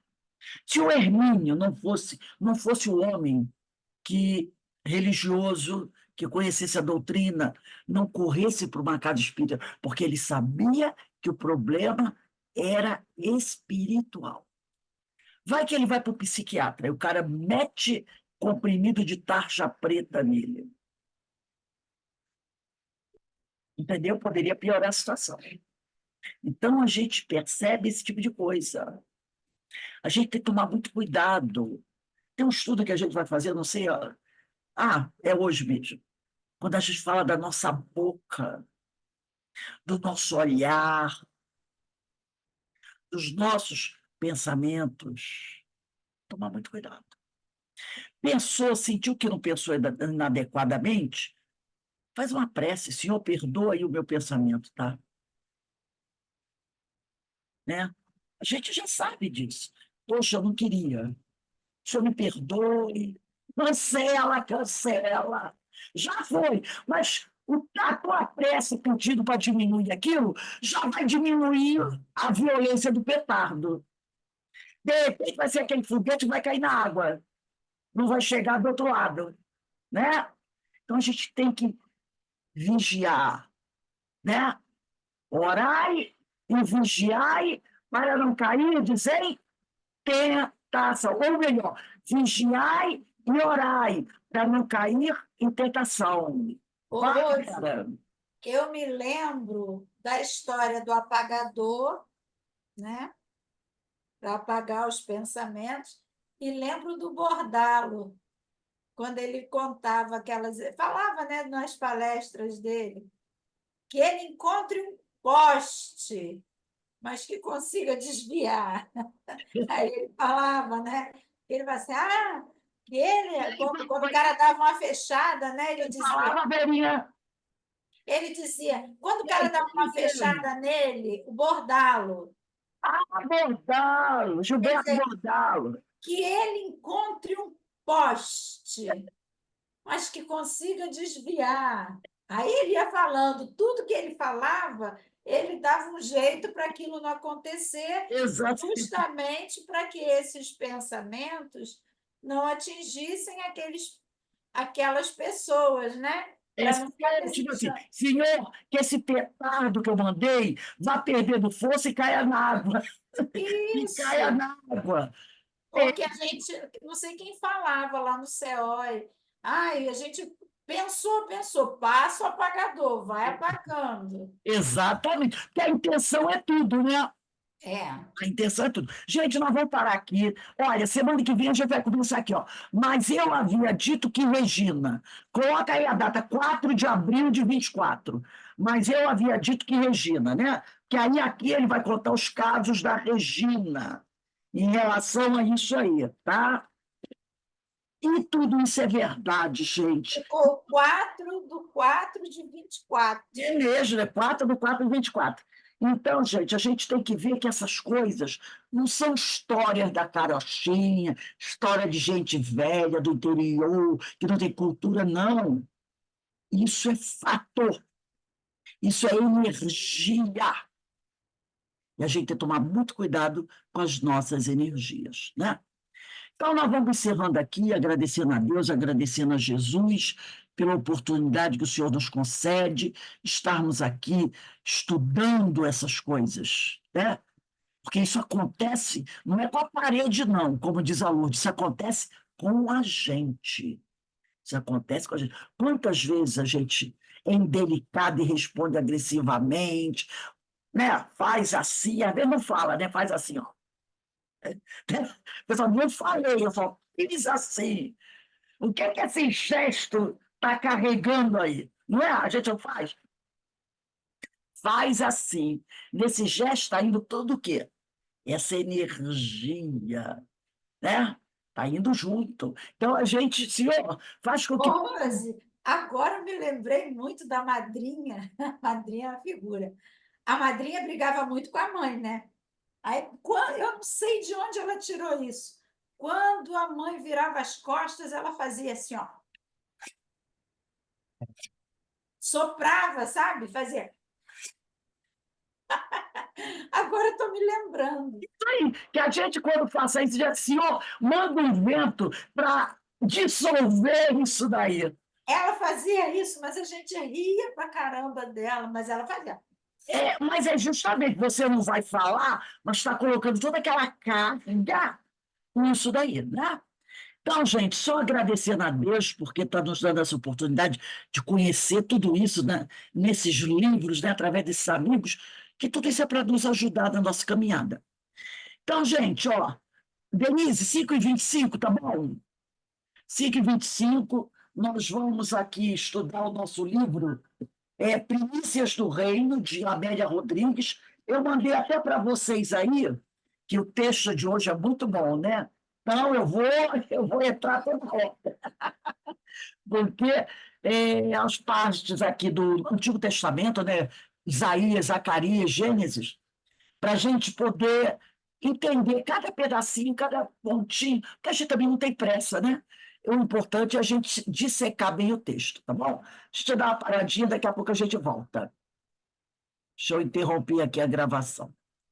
Speaker 1: Se o Hermínio não fosse o homem que religioso, que conhecesse a doutrina, não corresse para uma casa espírita, porque ele sabia que o problema era espiritual. Vai que ele vai para o psiquiatra, e o cara mete comprimido de tarja preta nele. Entendeu? Poderia piorar a situação. Então, a gente percebe esse tipo de coisa. A gente tem que tomar muito cuidado. Tem um estudo que a gente vai fazer, não sei, é hoje mesmo. Quando a gente fala da nossa boca, do nosso olhar, dos nossos pensamentos, tomar muito cuidado. Pensou, sentiu que não pensou inadequadamente? Faz uma prece, Senhor, perdoa aí o meu pensamento, tá? Né? A gente já sabe disso. Poxa, eu não queria. O Senhor me perdoe. Cancela, cancela. Já foi, mas a tua prece pedindo para diminuir aquilo já vai diminuir a violência do petardo. De repente vai ser aquele foguete que vai cair na água, não vai chegar do outro lado, né? Então a gente tem que vigiar, né? Orai e vigiai para não cair, dizem, tentação. Ou melhor, vigiai e orai para não cair em tentação.
Speaker 4: Ô,
Speaker 1: Vai,
Speaker 4: Rose,
Speaker 1: cara.
Speaker 4: eu me lembro da história do apagador, né? Para apagar os pensamentos, e lembro do bordalo, quando ele contava falava, né, nas palestras dele, que ele encontre um poste, mas que consiga desviar. Aí ele falava, né? Ele falava assim, que ele, quando o cara dava uma fechada, né,
Speaker 1: Falava, Verinha.
Speaker 4: ele dizia, quando o cara dava uma fechada nele, o bordalo,
Speaker 1: Bordalo,
Speaker 4: quer
Speaker 1: Gilberto
Speaker 4: dizer,
Speaker 1: Bordalo.
Speaker 4: que ele encontre um poste, mas que consiga desviar. Aí ele ia falando, tudo que ele falava, ele dava um jeito para aquilo não acontecer,
Speaker 1: Exato.
Speaker 4: justamente para que esses pensamentos não atingissem aquelas pessoas, né? Para não ficar
Speaker 1: Tipo assim, Senhor, que esse petardo que eu mandei vá perdendo força e caia na água. E caia
Speaker 4: isso.
Speaker 1: na água.
Speaker 4: Ou que a gente, não sei quem falava lá no CEOI, a gente pensou, passa o apagador, vai apagando.
Speaker 1: Exatamente. Porque a intenção é tudo, né?
Speaker 4: É.
Speaker 1: A intenção é tudo. Gente, nós vamos parar aqui. Olha, semana que vem a gente vai começar aqui, ó. Mas eu havia dito que Regina, coloca aí a data 4 de abril de 24. Mas eu havia dito que Regina, né? Que aí aqui ele vai contar os casos da Regina em relação a isso aí, tá? E tudo isso é verdade, gente.
Speaker 4: Ficou 4 de 24.
Speaker 1: É mesmo, né? 4 do 4 de 24. Então, gente, a gente tem que ver que essas coisas não são histórias da carochinha, história de gente velha do interior, que não tem cultura, não. Isso é fato, isso é energia. E a gente tem que tomar muito cuidado com as nossas energias, né? Então, nós vamos encerrando aqui, agradecendo a Deus, agradecendo a Jesus pela oportunidade que o Senhor nos concede, estarmos aqui estudando essas coisas, né? Porque isso acontece, não é com a parede, não, como diz a Lourdes, isso acontece com a gente. Isso acontece com a gente. Quantas vezes a gente é indelicado e responde agressivamente, né? Faz assim, às vezes não fala, né? Faz assim, ó. O pessoal, não falei, eu só fiz assim. O que é que esse gesto está carregando aí? Não é? A gente não faz? Faz assim. Nesse gesto está indo tudo o quê? Essa energia, né? Está indo junto. Então, a gente, senhor, faz com que...
Speaker 4: Rose, agora me lembrei muito da madrinha. A madrinha é uma figura. A madrinha brigava muito com a mãe, né? Aí, eu não sei de onde ela tirou isso. Quando a mãe virava as costas, ela fazia assim, ó. Soprava, sabe? Fazia. Agora estou me lembrando.
Speaker 1: Que a gente, quando faça isso, já, senhor, manda um vento para dissolver isso daí.
Speaker 4: Ela fazia isso, mas a gente ria pra caramba dela, mas ela fazia.
Speaker 1: Mas é justamente, você não vai falar, mas está colocando toda aquela carga nisso daí, né? Então, gente, só agradecendo a Deus, porque está nos dando essa oportunidade de conhecer tudo isso, né, nesses livros, né, através desses amigos, que tudo isso é para nos ajudar na nossa caminhada. Então, gente, ó, Denise, 5h25, tá bom? 5h25, nós vamos aqui estudar o nosso livro, Primícias do Reino, de Amélia Rodrigues. Eu mandei até para vocês aí, que o texto de hoje é muito bom, né? Então, eu vou entrar toda hora, porque as partes aqui do Antigo Testamento, né? Isaías, Zacarias, Gênesis, para a gente poder entender cada pedacinho, cada pontinho, porque a gente também não tem pressa, né? O importante é a gente dissecar bem o texto, tá bom? Deixa eu dar uma paradinha, daqui a pouco a gente volta. Deixa eu interromper aqui a gravação.